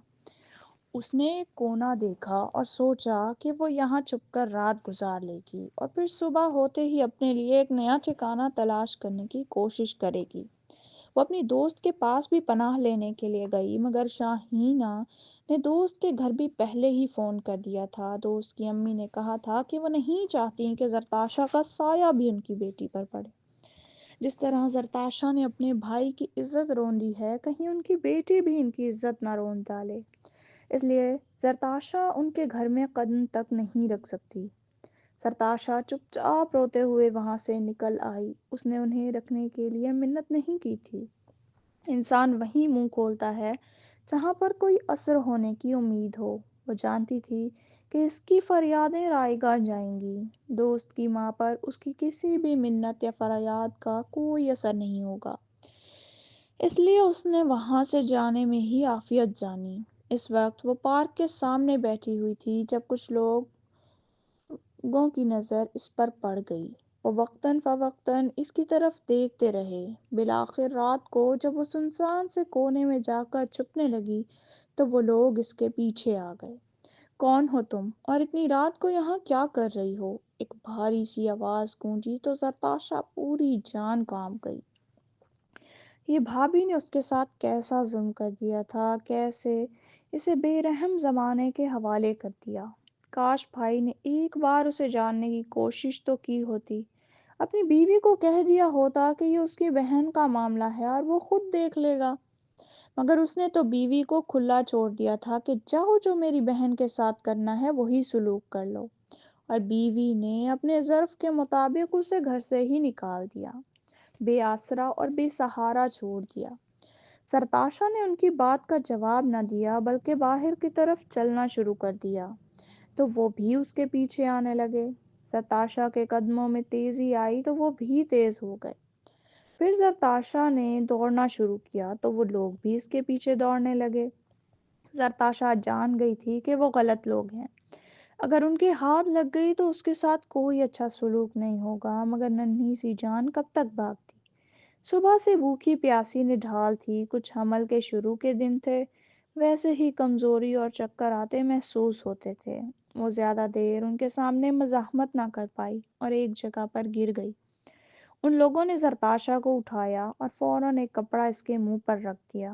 اس نے ایک کونا دیکھا اور سوچا کہ وہ یہاں چھپ کر رات گزار لے گی اور پھر صبح ہوتے ہی اپنے لیے ایک نیا ٹھکانہ تلاش کرنے کی کوشش کرے گی۔ وہ اپنی دوست کے پاس بھی پناہ لینے کے لیے گئی، مگر شاہینہ نے دوست کے گھر بھی پہلے ہی فون کر دیا تھا۔ دوست کی امی نے کہا تھا کہ وہ نہیں چاہتی کہ زرتاشا کا سایہ بھی ان کی بیٹی پر پڑے۔ جس طرح زرتاشا نے اپنے بھائی کی عزت رون دی ہے، کہیں ان کی بیٹی بھی ان کی عزت نہ رون ڈالے۔ اس لیے زرتاشا ان کے گھر میں قدم تک نہیں رکھ سکتی۔ زرتاشا چپ چاپ روتے ہوئے وہاں سے نکل آئی۔ اس نے انہیں رکھنے کے لیے منت نہیں کی تھی۔ انسان وہیں منہ کھولتا ہے جہاں پر کوئی اثر ہونے کی امید ہو۔ وہ جانتی تھی کہ اس کی فریادیں رائے گاہ جائیں گی۔ دوست کی ماں پر اس کی کسی بھی منت یا فریاد کا کوئی اثر نہیں ہوگا، اس لیے اس نے وہاں سے جانے میں ہی عافیت جانی۔ اس وقت وہ پارک کے سامنے بیٹھی ہوئی تھی جب کچھ لوگوں کی نظر اس پر پڑ گئی۔ وہ وقتاً فوقتاً اس کی طرف دیکھتے رہے۔ بالآخر رات کو جب وہ سنسان سے کونے میں جا کر چھپنے لگی تو وہ لوگ اس کے پیچھے آ گئے۔ کون ہو تم اور اتنی رات کو یہاں کیا کر رہی ہو؟ ایک بھاری سی آواز گونجی تو زرتاشا پوری جان کانپ گئی۔ یہ بھابھی نے اس کے ساتھ کیسا ظلم کر دیا تھا، کیسے اسے بے رحم زمانے کے حوالے کر دیا۔ کاش بھائی نے ایک بار اسے جاننے کی کوشش تو کی ہوتی، اپنی بیوی کو کہہ دیا ہوتا کہ یہ اس کی بہن کا معاملہ ہے اور وہ خود دیکھ لے گا، مگر اس نے تو بیوی کو کھلا چھوڑ دیا تھا کہ جاؤ جو میری بہن کے ساتھ کرنا ہے وہی سلوک کر لو، اور بیوی نے اپنے ظرف کے مطابق اسے گھر سے ہی نکال دیا، بے آسرا اور بے سہارا چھوڑ دیا۔ زرتاشا نے ان کی بات کا جواب نہ دیا بلکہ باہر کی طرف چلنا شروع کر دیا تو وہ بھی اس کے پیچھے آنے لگے۔ زرتاشا کے قدموں میں تیزی آئی تو وہ بھی تیز ہو گئے۔ پھر زرتاشا نے دوڑنا شروع کیا تو وہ لوگ بھی اس کے پیچھے دوڑنے لگے۔ زرتاشا جان گئی تھی کہ وہ غلط لوگ ہیں، اگر ان کے ہاتھ لگ گئی تو اس کے ساتھ کوئی اچھا سلوک نہیں ہوگا، مگر ننھی سی جان کب تک بھاگتی۔ صبح سے بھوکی پیاسی نڈھال تھی، کچھ حمل کے شروع کے دن تھے، ویسے ہی کمزوری اور چکر آتے محسوس ہوتے تھے۔ وہ زیادہ دیر ان کے سامنے مزاحمت نہ کر پائی اور ایک جگہ پر گر گئی۔ ان لوگوں نے زرتاشا کو اٹھایا اور فوراً ایک کپڑا اس کے منہ پر رکھ دیا۔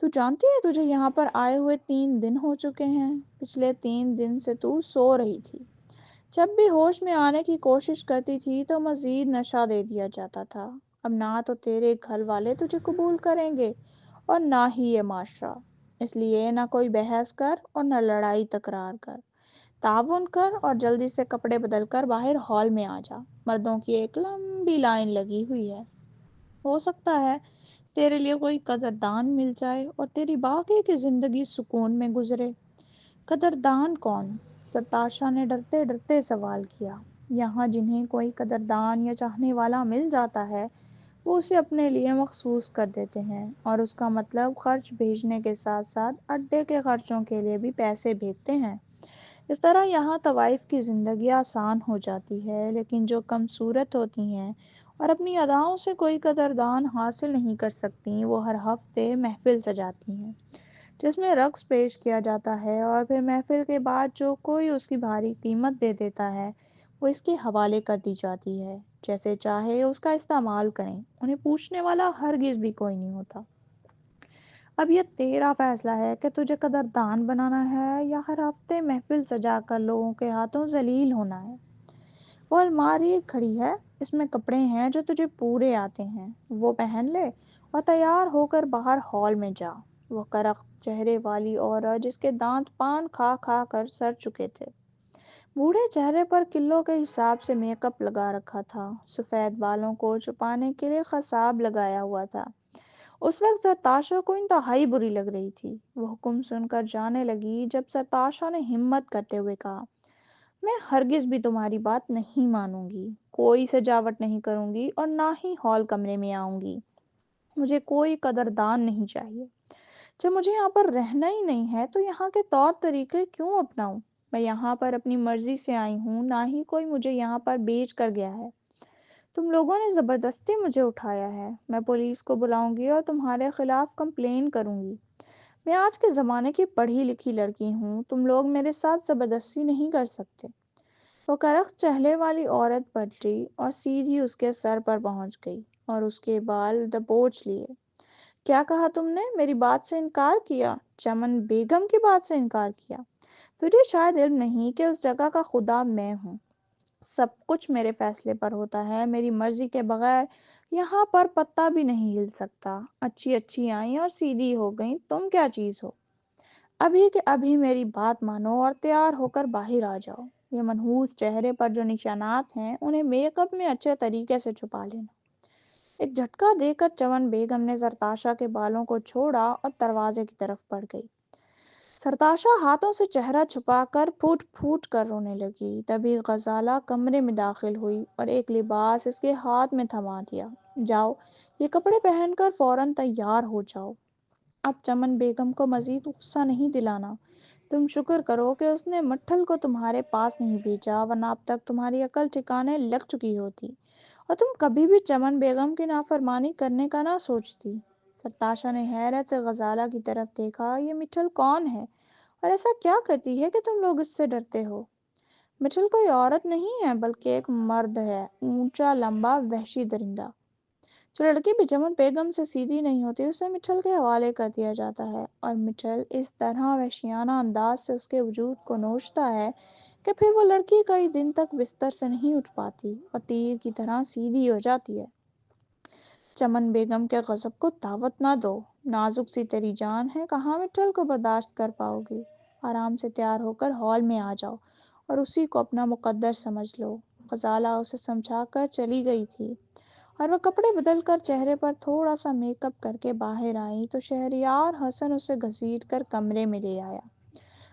تو جانتی ہے تجھے یہاں پر آئے ہوئے 3 دن ہو چکے ہیں۔ پچھلے 3 دن سے تو سو رہی تھی۔ جب بھی ہوش میں آنے کی کوشش کرتی تھی تو مزید نشہ دے دیا جاتا تھا۔ اب نہ تو تیرے گھر والے تجھے قبول کریں گے اور نہ ہی یہ معاشرہ۔ اس لیے نہ کوئی بحث کر اور نہ لڑائی تکرار کر، تعاون کر اور جلدی سے کپڑے بدل کر باہر ہال میں آ جا۔ مردوں کی ایک لمبی لائن لگی ہوئی ہے، ہو سکتا ہے تیرے لیے کوئی قدردان مل جائے اور تیری باقی کی زندگی سکون میں گزرے۔ قدردان کون؟ ستاشا نے ڈرتے ڈرتے سوال کیا۔ یہاں جنہیں کوئی قدردان یا چاہنے والا مل جاتا ہے وہ اسے اپنے لیے مخصوص کر دیتے ہیں اور اس کا مطلب خرچ بھیجنے کے ساتھ ساتھ اڈے کے خرچوں کے لیے بھی پیسے بھیجتے ہیں۔ اس طرح یہاں طوائف کی زندگی آسان ہو جاتی ہے، لیکن جو کم صورت ہوتی ہیں اور اپنی اداؤں سے کوئی قدردان حاصل نہیں کر سکتی، وہ ہر ہفتے محفل سجاتی ہیں جس میں رقص پیش کیا جاتا ہے، اور پھر محفل کے بعد جو کوئی اس کی بھاری قیمت دے دیتا ہے وہ اس کے حوالے کر دی جاتی ہے، جیسے چاہے اس کا استعمال کریں، انہیں پوچھنے والا ہرگز بھی کوئی نہیں ہوتا۔ اب یہ تیرا فیصلہ ہے کہ تجھے قدردان بنانا ہے یا ہر ہفتے محفل سجا کر لوگوں کے ہاتھوں ذلیل ہونا ہے۔ وہ الماری کھڑی ہے، اس میں کپڑے ہیں جو تجھے پورے آتے ہیں، وہ پہن لے اور تیار ہو کر باہر ہال میں جا۔ وہ کرخت چہرے والی عورت جس کے دانت پان کھا کھا کر سڑ چکے تھے، بوڑھے چہرے پر کلو کے حساب سے میک اپ لگا رکھا تھا، سفید بالوں کو چھپانے کے لیے خساب لگایا ہوا تھا، اس وقت سرتاشا کو انتہائی بری لگ رہی تھی۔ وہ حکم سن کر جانے لگی جب سرتاشا نے ہمت کرتے ہوئے کہا، میں ہرگز بھی تمہاری بات نہیں مانوں گی، کوئی سجاوٹ نہیں کروں گی اور نہ ہی ہال کمرے میں آؤں گی۔ مجھے کوئی قدردان نہیں چاہیے۔ جب مجھے یہاں پر رہنا ہی نہیں ہے تو یہاں کے طور طریقے کیوں اپناؤں؟ میں یہاں پر اپنی مرضی سے آئی ہوں، نہ ہی کوئی مجھے یہاں پر بیچ کر گیا ہے۔ تم لوگوں نے زبردستی مجھے اٹھایا ہے۔ میں پولیس کو بلاؤں گی اور تمہارے خلاف کمپلین کروں گی۔ میں آج کے زمانے کی پڑھی لکھی لڑکی ہوں، تم لوگ میرے ساتھ زبردستی نہیں کر سکتے۔ وہ کرخت چہلے والی عورت پلٹی اور سیدھی اس کے سر پر پہنچ گئی اور اس کے بال دبوچ لیے۔ کیا کہا تم نے؟ میری بات سے انکار کیا؟ چمن بیگم کی بات سے انکار کیا؟ تجھے شاید علم نہیں کہ اس جگہ کا خدا میں ہوں، سب کچھ میرے فیصلے پر ہوتا ہے، میری مرضی کے بغیر یہاں پر پتا بھی نہیں ہل سکتا۔ اچھی اچھی آئیں اور سیدھی ہو گئیں، تم کیا چیز ہو؟ ابھی کہ ابھی میری بات مانو اور تیار ہو کر باہر آ جاؤ۔ یہ منحوس چہرے پر جو نشانات ہیں انہیں میک اپ میں اچھے طریقے سے چھپا لینا۔ ایک جھٹکا دے کر چمن بیگم نے سرتاشا کے بالوں کو چھوڑا اور دروازے کی طرف بڑھ گئی۔ سرتاشا ہاتھوں سے چہرہ چھپا کر پھوٹ پھوٹ کر رونے لگی۔ تبھی غزالہ کمرے میں داخل ہوئی اور ایک لباس اس کے ہاتھ میں تھما دیا۔ جاؤ، یہ کپڑے پہن کر فوراً تیار ہو جاؤ۔ اب چمن بیگم کو مزید غصہ نہیں دلانا۔ تم شکر کرو کہ اس نے مٹھل کو تمہارے پاس نہیں بھیجا، ورنہ اب تک تمہاری عقل ٹھکانے لگ چکی ہوتی اور تم کبھی بھی چمن بیگم کی نافرمانی کرنے کا نہ سوچتی۔ سرتاشا نے حیرت سے غزالہ کی طرف دیکھا۔ یہ مٹھل کون ہے اور ایسا کیا کرتی ہے کہ تم لوگ اس سے ڈرتے ہو؟ مٹھل کوئی عورت نہیں ہے بلکہ ایک مرد ہے، اونچا لمبا وحشی درندہ۔ جو لڑکی بھی چمن بیگم سے سیدھی نہیں ہوتی اسے مٹھل کے حوالے کر دیا جاتا ہے، اور مٹھل اس طرح وحشیانہ انداز سے اس کے وجود کو نوچتا ہے کہ پھر وہ لڑکی کئی دن تک بستر سے نہیں اٹھ پاتی اور تیر کی طرح سیدھی ہو جاتی ہے۔ چمن بیگم کے غضب کو دعوت نہ دو، نازک سی تیری جان ہے، کہاں مٹھل کو برداشت کر پاؤ گی؟ آرام سے تیار ہو کر ہال میں آ جاؤ اور اسی کو اپنا مقدر سمجھ لو۔ غزالہ اسے سمجھا کر چلی گئی تھی اور وہ کپڑے بدل کر چہرے پر تھوڑا سا میک اپ کر کے باہر آئی تو شہریار حسن اسے گھسیٹ کر کمرے میں لے آیا۔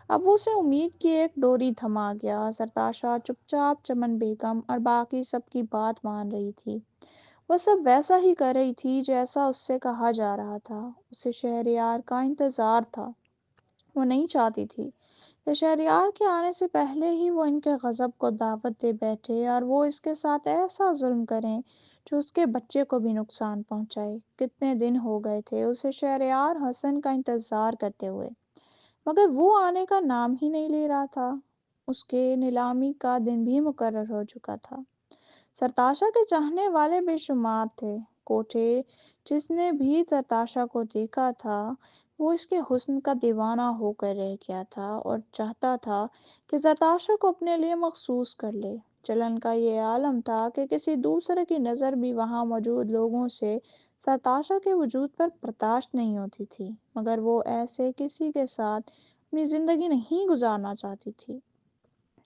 اب اسے امید کی ایک ڈوری تھما گیا۔ سرتاشا چپ چاپ چمن بیگم اور باقی سب کی بات مان رہی تھی۔ وہ سب ویسا ہی کر رہی تھی جیسا اس سے کہا جا رہا تھا۔ اسے شہریار کا انتظار تھا۔ وہ نہیں چاہتی تھی کہ شہریار کے آنے سے پہلے ہی وہ ان کے غضب کو دعوت دے بیٹھے اور وہ اس کے ساتھ ایسا ظلم کریں جو اس کے بچے کو بھی نقصان پہنچائے۔ کتنے دن ہو گئے تھے اسے شہریار حسن کا انتظار کرتے ہوئے، مگر وہ آنے کا نام ہی نہیں لے رہا تھا۔ اس کے نیلامی کا دن بھی مقرر ہو چکا تھا۔ سرتاشا کے چاہنے والے بے شمار تھے۔ کوٹھے جس نے بھی سرتاشا کو دیکھا تھا وہ اس کے حسن کا دیوانہ ہو کر رہ گیا تھا اور چاہتا تھا کہ زرتاشا کو اپنے لیے مخصوص کر لے۔ چلن کا یہ عالم تھا کہ کسی دوسرے کی نظر بھی وہاں موجود لوگوں سے زرتاشا کے وجود پر برداشت نہیں ہوتی تھی، مگر وہ ایسے کسی کے ساتھ اپنی زندگی نہیں گزارنا چاہتی تھی۔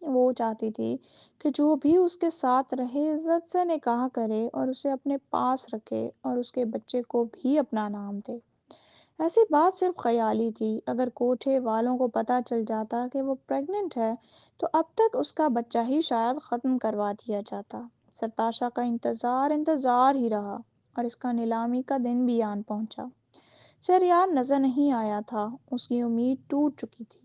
وہ چاہتی تھی کہ جو بھی اس کے ساتھ رہے عزت سے نکاح کرے اور اسے اپنے پاس رکھے اور اس کے بچے کو بھی اپنا نام دے۔ ایسی بات صرف خیالی تھی۔ اگر کوٹھے والوں کو پتہ چل جاتا کہ وہ پریگننٹ ہے تو اب تک اس کا بچہ ہی شاید ختم کروا دیا جاتا۔ سرتاشا کا انتظار انتظار ہی رہا اور اس کا نیلامی کا دن بھی آن پہنچا۔ شہریار نظر نہیں آیا تھا، اس کی امید ٹوٹ چکی تھی۔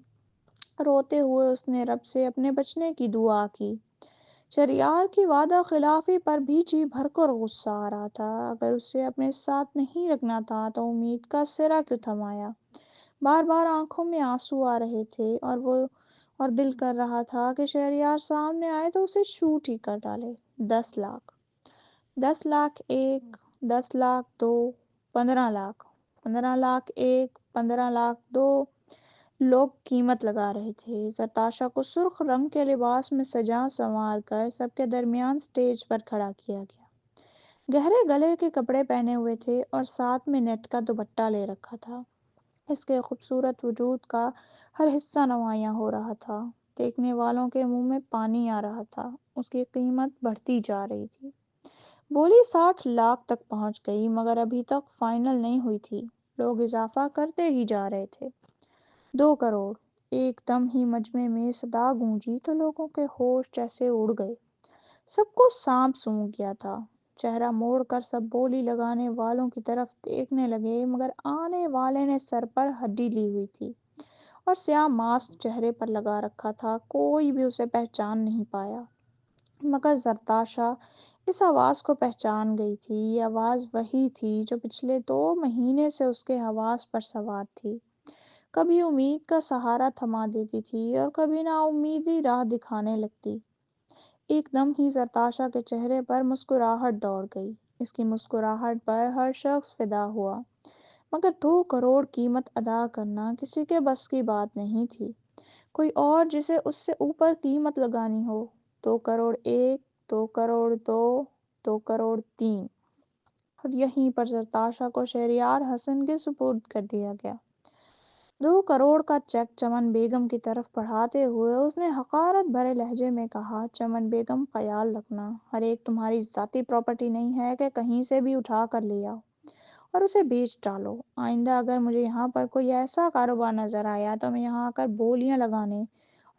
روتے ہوئے اس نے رب سے اپنے بچنے کی دعا کی۔ شہریار کی وعدہ خلافی پر بھی جی بھر کر غصہ آ رہا تھا۔ اگر اسے اپنے ساتھ نہیں رکھنا تھا تو امید کا سرا کیوں تھمایا؟ بار بار آنکھوں میں آنسو آ رہے تھے اور دل کر رہا تھا کہ شہریار سامنے آئے تو اسے شوٹ ہی کر ڈالے۔ 10 لاکھ، 10 لاکھ ایک، 10 لاکھ دو، 15 لاکھ، 15 لاکھ ایک، 15 لاکھ دو، لوگ قیمت لگا رہے تھے۔ زرتاشا کو سرخ رنگ کے لباس میں سجا سنوار کر سب کے درمیان سٹیج پر کھڑا کیا گیا۔ گہرے گلے کے کپڑے پہنے ہوئے تھے اور ساتھ میں نیٹ کا دوپٹہ لے رکھا تھا۔ اس کے خوبصورت وجود کا ہر حصہ نمایاں ہو رہا تھا۔ دیکھنے والوں کے منہ میں پانی آ رہا تھا۔ اس کی قیمت بڑھتی جا رہی تھی۔ بولی 60 لاکھ تک پہنچ گئی مگر ابھی تک فائنل نہیں ہوئی تھی۔ لوگ اضافہ کرتے ہی جا رہے تھے۔ 2 کروڑ! ایک دم ہی مجمع میں صدا گونجی تو لوگوں کے ہوش جیسے اڑ گئے۔ سب کو سانپ سونگھ گیا تھا۔ چہرہ موڑ کر سب بولی لگانے والوں کی طرف دیکھنے لگے مگر آنے والے نے سر پر ہڈی لی ہوئی تھی اور سیاہ ماسک چہرے پر لگا رکھا تھا، کوئی بھی اسے پہچان نہیں پایا۔ مگر زرتاشا اس آواز کو پہچان گئی تھی۔ یہ آواز وہی تھی جو پچھلے 2 مہینے سے اس کے حواس پر سوار تھی۔ کبھی امید کا سہارا تھما دیتی تھی اور کبھی نا امیدی راہ دکھانے لگتی۔ ایک دم ہی زرتاشا کے چہرے پر مسکراہٹ دوڑ گئی۔ اس کی مسکراہٹ پر ہر شخص فدا ہوا۔ مگر 2 کروڑ قیمت ادا کرنا کسی کے بس کی بات نہیں تھی۔ کوئی اور جسے اس سے اوپر قیمت لگانی ہو۔ 2 کروڑ ایک، 2 کروڑ دو، 2 کروڑ 3، اور یہیں پر زرتاشا کو شہریار حسن کے سپرد کر دیا گیا۔ 2 کروڑ کا چیک چمن بیگم کی طرف بڑھاتے ہوئے اس نے حقارت بھرے لہجے میں کہا، چمن بیگم خیال رکھنا، ہر ایک تمہاری ذاتی پراپرٹی نہیں ہے کہ کہیں سے بھی اٹھا کر لے آؤ اور اسے بیچ ڈالو۔ آئندہ اگر مجھے یہاں پر کوئی ایسا کاروبار نظر آیا تو میں یہاں آ کر بولیاں لگانے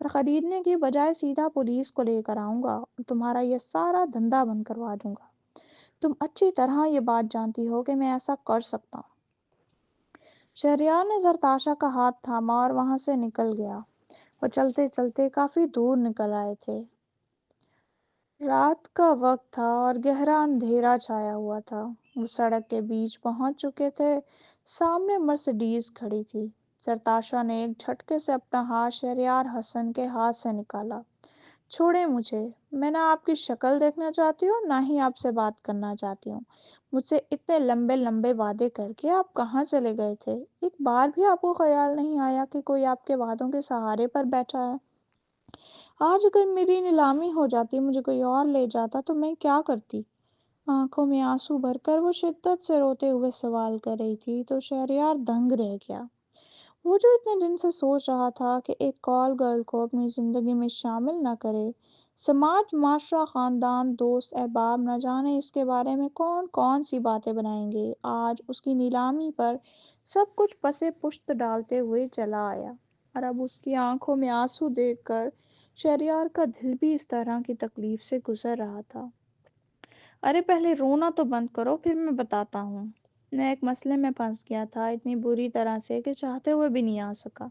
اور خریدنے کی بجائے سیدھا پولیس کو لے کر آؤں گا اور تمہارا یہ سارا دھندا بند کروا دوں گا۔ تم اچھی طرح یہ بات جانتی ہو کہ میں ایسا کر سکتا ہوں۔ شہریار نے زرتاشا کا ہاتھ تھاما اور وہاں سے نکل گیا۔ وہ چلتے چلتے کافی دور نکل آئے تھے۔ رات کا وقت تھا اور گہرا اندھیرا چھایا ہوا تھا۔ وہ سڑک کے بیچ پہنچ چکے تھے۔ سامنے مرسڈیز کھڑی تھی۔ زرتاشا نے ایک جھٹکے سے اپنا ہاتھ شہریار حسن کے ہاتھ سے نکالا۔ چھوڑیں مجھے، میں نہ آپ کی شکل دیکھنا چاہتی ہوں نہ ہی آپ سے بات کرنا چاہتی ہوں۔ مجھ سے اتنے لمبے لمبے وعدے کر کے آپ کہاں چلے گئے تھے؟ ایک بار بھی آپ کو خیال نہیں آیا کہ کوئی آپ کے وعدوں کے سہارے پر بیٹھا ہے؟ آج اگر میری نیلامی ہو جاتی، مجھے کوئی اور لے جاتا تو میں کیا کرتی؟ آنکھوں میں آنسو بھر کر وہ شدت سے روتے ہوئے سوال کر رہی تھی تو شہریار دنگ رہ گیا۔ وہ جو اتنے دن سے سوچ رہا تھا کہ ایک کال گرل کو اپنی زندگی میں شامل نہ کرے، سماج، معاشرہ، خاندان، دوست، احباب نہ جانے اس کے بارے میں کون کون سی باتیں بنائیں گے، آج اس کی نیلامی پر سب کچھ پس پشت ڈالتے ہوئے چلا آیا۔ اور اب اس کی آنکھوں میں آنسو دیکھ کر شہریار کا دل بھی اس طرح کی تکلیف سے گزر رہا تھا۔ ارے پہلے رونا تو بند کرو، پھر میں بتاتا ہوں۔ میں ایک مسئلے میں پھنس گیا تھا اتنی بری طرح سے کہ چاہتے ہوئے بھی نہیں آ سکا۔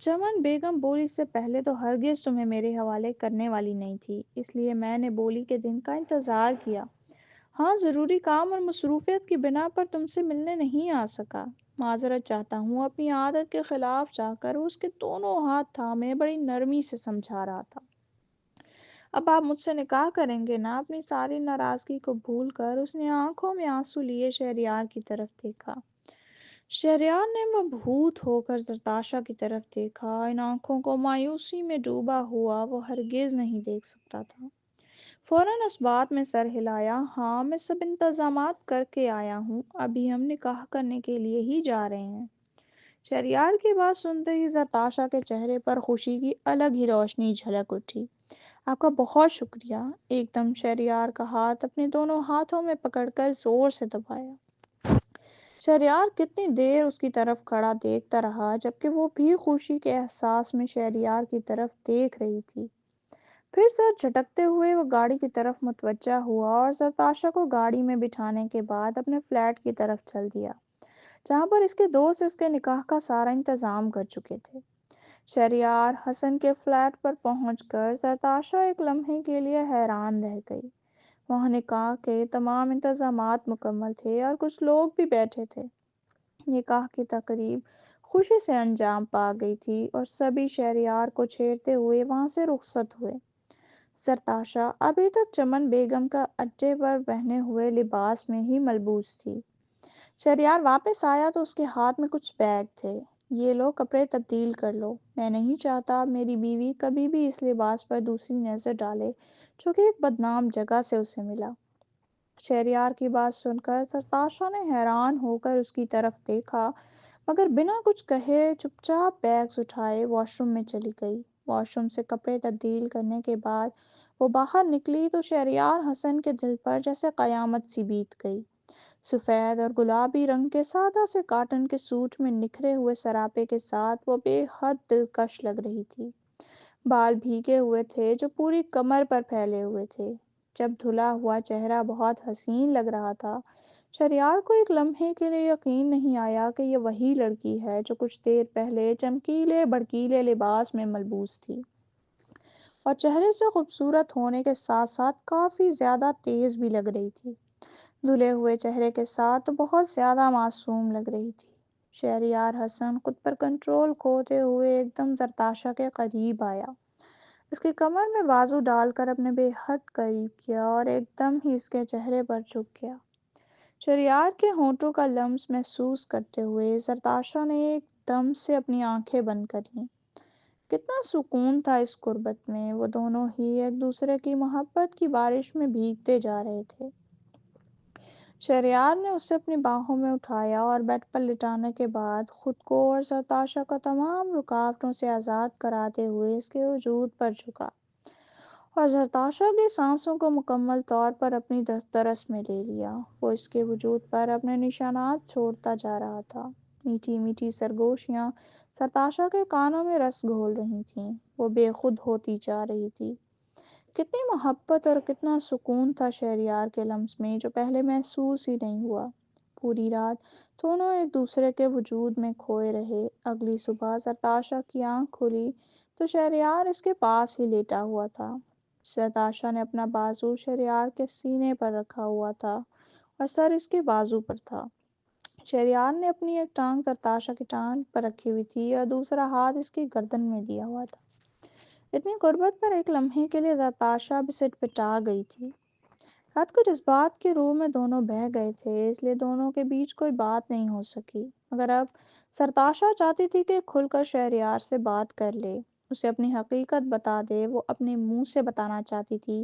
چمن بیگم بولی سے پہلے تو ہرگز تمہیں میرے حوالے کرنے والی نہیں تھی، اس لیے میں نے بولی کے دن کا انتظار کیا۔ ہاں، ضروری کام اور مصروفیت کی بنا پر تم سے ملنے نہیں آ سکا۔ معذرت چاہتا ہوں۔ اپنی عادت کے خلاف جا کر اس کے دونوں ہاتھ تھامے بڑی نرمی سے سمجھا رہا تھا۔ اب آپ مجھ سے نکاح کریں گے نا؟ اپنی ساری ناراضگی کو بھول کر اس نے آنکھوں میں آنسو لیے شہریار کی طرف دیکھا۔ شہریار نے مبہوت ہو کر زرتاشا کی طرف دیکھا۔ ان آنکھوں کو مایوسی میں ڈوبا ہوا وہ ہرگز نہیں دیکھ سکتا تھا۔ فوراً اس بات میں سر ہلایا۔ ہاں، میں سب انتظامات کر کے آیا ہوں، ابھی ہم نکاح کرنے کے لیے ہی جا رہے ہیں۔ شہریار کی بات سنتے ہی زرتاشا کے چہرے پر خوشی کی الگ ہی روشنی جھلک اٹھی۔ آپ کا بہت شکریہ۔ ایک دم شہریار کا ہاتھ اپنے دونوں ہاتھوں میں پکڑ کر زور سے دبایا۔ شہریار کتنی دیر اس کی طرف کھڑا دیکھتا رہا، جبکہ وہ بھی خوشی کے احساس میں شہریار کی طرف دیکھ رہی تھی۔ پھر سر جھٹکتے ہوئے وہ گاڑی کی طرف متوجہ ہوا اور زرتاشا کو گاڑی میں بٹھانے کے بعد اپنے فلیٹ کی طرف چل دیا، جہاں پر اس کے دوست اس کے نکاح کا سارا انتظام کر چکے تھے۔ شہریار حسن کے فلیٹ پر پہنچ کر زرتاشا ایک لمحے کے لیے حیران رہ گئی۔ وہاں نکاح کے تمام انتظامات مکمل تھے اور کچھ لوگ بھی بیٹھے تھے۔ نکاح کی تقریب خوشی سے انجام پا گئی تھی اور سبھی شہریار کو چھیڑتے ہوئے وہاں سے رخصت ہوئے۔ زرتاشا ابھی تک چمن بیگم کا اڈے پر پہنے ہوئے لباس میں ہی ملبوس تھی۔ شہریار واپس آیا تو اس کے ہاتھ میں کچھ بیگ تھے۔ یہ لو، کپڑے تبدیل کر لو، میں نہیں چاہتا میری بیوی کبھی بھی اس لباس پر دوسری نظر ڈالے جو کہ ایک بدنام جگہ سے اسے ملا۔ شہریار کی بات سن کر زرتاشا نے حیران ہو کر اس کی طرف دیکھا، مگر بنا کچھ کہے چپ چاپ بیگز اٹھائے واش روم میں چلی گئی۔ واش روم سے کپڑے تبدیل کرنے کے بعد وہ باہر نکلی تو شہریار حسن کے دل پر جیسے قیامت سی بیت گئی۔ سفید اور گلابی رنگ کے سادہ سے کاٹن کے سوٹ میں نکھرے ہوئے سراپے کے ساتھ وہ بے حد دلکش لگ رہی تھی۔ بال بھیگے ہوئے تھے جو پوری کمر پر پھیلے ہوئے تھے۔ جب دھلا ہوا چہرہ بہت حسین لگ رہا تھا، شہریار کو ایک لمحے کے لیے یقین نہیں آیا کہ یہ وہی لڑکی ہے جو کچھ دیر پہلے چمکیلے بھڑکیلے لباس میں ملبوس تھی، اور چہرے سے خوبصورت ہونے کے ساتھ ساتھ کافی زیادہ تیز بھی لگ رہی تھی۔ دھلے ہوئے چہرے کے ساتھ تو بہت زیادہ معصوم لگ رہی تھی۔ شہریار حسن خود پر کنٹرول کھوتے ہوئے ایک دم زرتاشا کے قریب آیا، اس کی کمر میں بازو ڈال کر اپنے بے حد قریب کیا اور ایک دم ہی اس کے چہرے پر جھک گیا۔ شہریار کے ہونٹوں کا لمس محسوس کرتے ہوئے زرتاشا نے ایک دم سے اپنی آنکھیں بند کر لیں۔ کتنا سکون تھا اس قربت میں، وہ دونوں ہی ایک دوسرے کی محبت کی بارش میں بھیگتے جا رہے تھے۔ شہریار نے اسے اپنی باہوں میں اٹھایا اور بیڈ پر لٹانے کے بعد خود کو اور زرتاشا کو تمام رکاوٹوں سے آزاد کراتے ہوئے اس کے وجود پر جھکا اور زرتاشا کی سانسوں کو مکمل طور پر اپنی دسترس میں لے لیا۔ وہ اس کے وجود پر اپنے نشانات چھوڑتا جا رہا تھا۔ میٹھی میٹھی سرگوشیاں زرتاشا کے کانوں میں رس گھول رہی تھیں۔ وہ بے خود ہوتی جا رہی تھی۔ کتنی محبت اور کتنا سکون تھا شہریار کے لمس میں جو پہلے محسوس ہی نہیں ہوا۔ پوری رات دونوں ایک دوسرے کے وجود میں کھوئے رہے۔ اگلی صبح زرتاشا کی آنکھ کھلی تو شہریار اس کے پاس ہی لیٹا ہوا تھا۔ زرتاشا نے اپنا بازو شہریار کے سینے پر رکھا ہوا تھا اور سر اس کے بازو پر تھا۔ شہریار نے اپنی ایک ٹانگ زرتاشا کی ٹانگ پر رکھی ہوئی تھی اور دوسرا ہاتھ اس کی گردن میں دیا ہوا تھا۔ اتنی قربت پر ایک لمحے کے لیے زرتاشا بھی سٹپٹا گئی تھی۔ رات کو جذبات کے روح میں دونوں بہہ گئے تھے، اس لیے دونوں کے بیچ کوئی بات نہیں ہو سکی، مگر اب زرتاشا چاہتی تھی کہ کھل کر شہریار سے بات کر لے، اسے اپنی حقیقت بتا دے۔ وہ اپنے منہ سے بتانا چاہتی تھی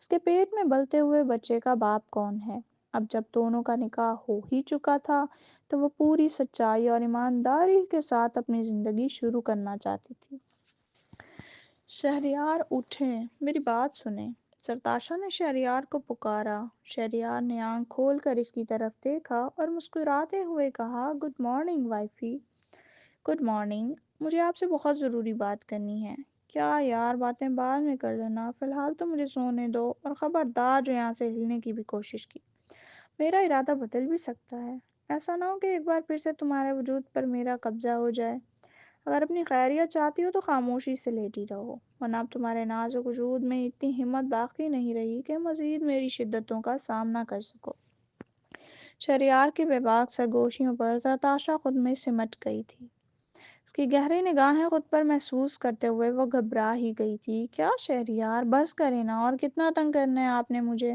اس کے پیٹ میں بلتے ہوئے بچے کا باپ کون ہے۔ اب جب دونوں کا نکاح ہو ہی چکا تھا تو وہ پوری سچائی اور ایمانداری کے ساتھ اپنی زندگی شروع کرنا چاہتی تھی۔ شہریار اٹھیں، میری بات سنیں، زرتاشا نے شہریار کو پکارا۔ شہریار نے آنکھ کھول کر اس کی طرف دیکھا اور مسکراتے ہوئے کہا، گڈ مارننگ وائفی۔ گڈ مارننگ، مجھے آپ سے بہت ضروری بات کرنی ہے۔ کیا یار، باتیں بعد میں کر لینا، فی الحال تو مجھے سونے دو، اور خبردار جو یہاں سے ہلنے کی بھی کوشش کی، میرا ارادہ بدل بھی سکتا ہے۔ ایسا نہ ہو کہ ایک بار پھر سے تمہارے وجود پر میرا قبضہ ہو جائے۔ اگر اپنی خیریت چاہتی ہو تو خاموشی سے لیٹی رہو، ورنہ اب تمہارے نازک وجود میں اتنی ہمت باقی نہیں رہی کہ مزید میری شدتوں کا سامنا کر سکو۔ شہریار کی بے باک سرگوشیوں پر زرتاشا خود میں سمٹ گئی تھی۔ اس کی گہری نگاہیں خود پر محسوس کرتے ہوئے وہ گھبرا ہی گئی تھی۔ کیا شہریار، بس کرے نا، اور کتنا تنگ کرنا ہے آپ نے مجھے؟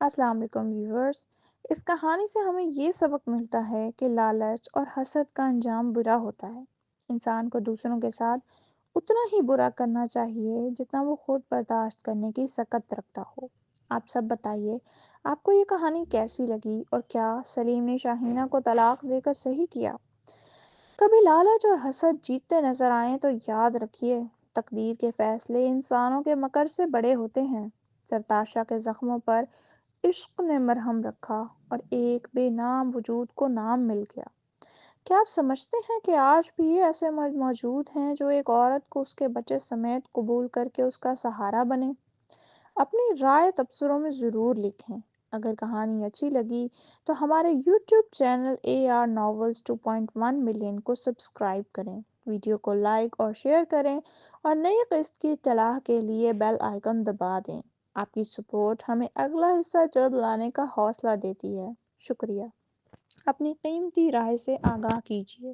السلام علیکم ویورز۔ اس کہانی سے ہمیں یہ سبق ملتا ہے کہ لالچ اور حسد کا انجام برا ہوتا ہے۔ انسان کو دوسروں کے ساتھ اتنا ہی برا کرنا چاہیے جتنا وہ خود برداشت کرنے کی سکت رکھتا ہو۔ آپ سب بتائیے، آپ کو یہ کہانی کیسی لگی اور کیا سلیم نے شاہینہ کو طلاق دے کر صحیح کیا؟ کبھی لالچ اور حسد جیتتے نظر آئیں تو یاد رکھیے، تقدیر کے فیصلے انسانوں کے مکر سے بڑے ہوتے ہیں۔ سرتاشا کے زخموں پر عشق نے مرہم رکھا اور ایک بے نام وجود کو نام مل گیا۔ کیا آپ سمجھتے ہیں کہ آج بھی یہ ایسے مرد موجود ہیں جو ایک عورت کو اس کے بچے سمیت قبول کر کے اس کا سہارا بنے؟ اپنی رائے تبصروں میں ضرور لکھیں۔ اگر کہانی اچھی لگی تو ہمارے YouTube channel AR Novels 2.1 million کو سبسکرائب کریں، ویڈیو کو لائک اور شیئر کریں اور نئی قسط کی اطلاع کے لیے بیل آئیکن دبا دیں۔ آپ کی سپورٹ ہمیں اگلا حصہ جلد لانے کا حوصلہ دیتی ہے۔ شکریہ۔ اپنی قیمتی رائے سے آگاہ کیجیے۔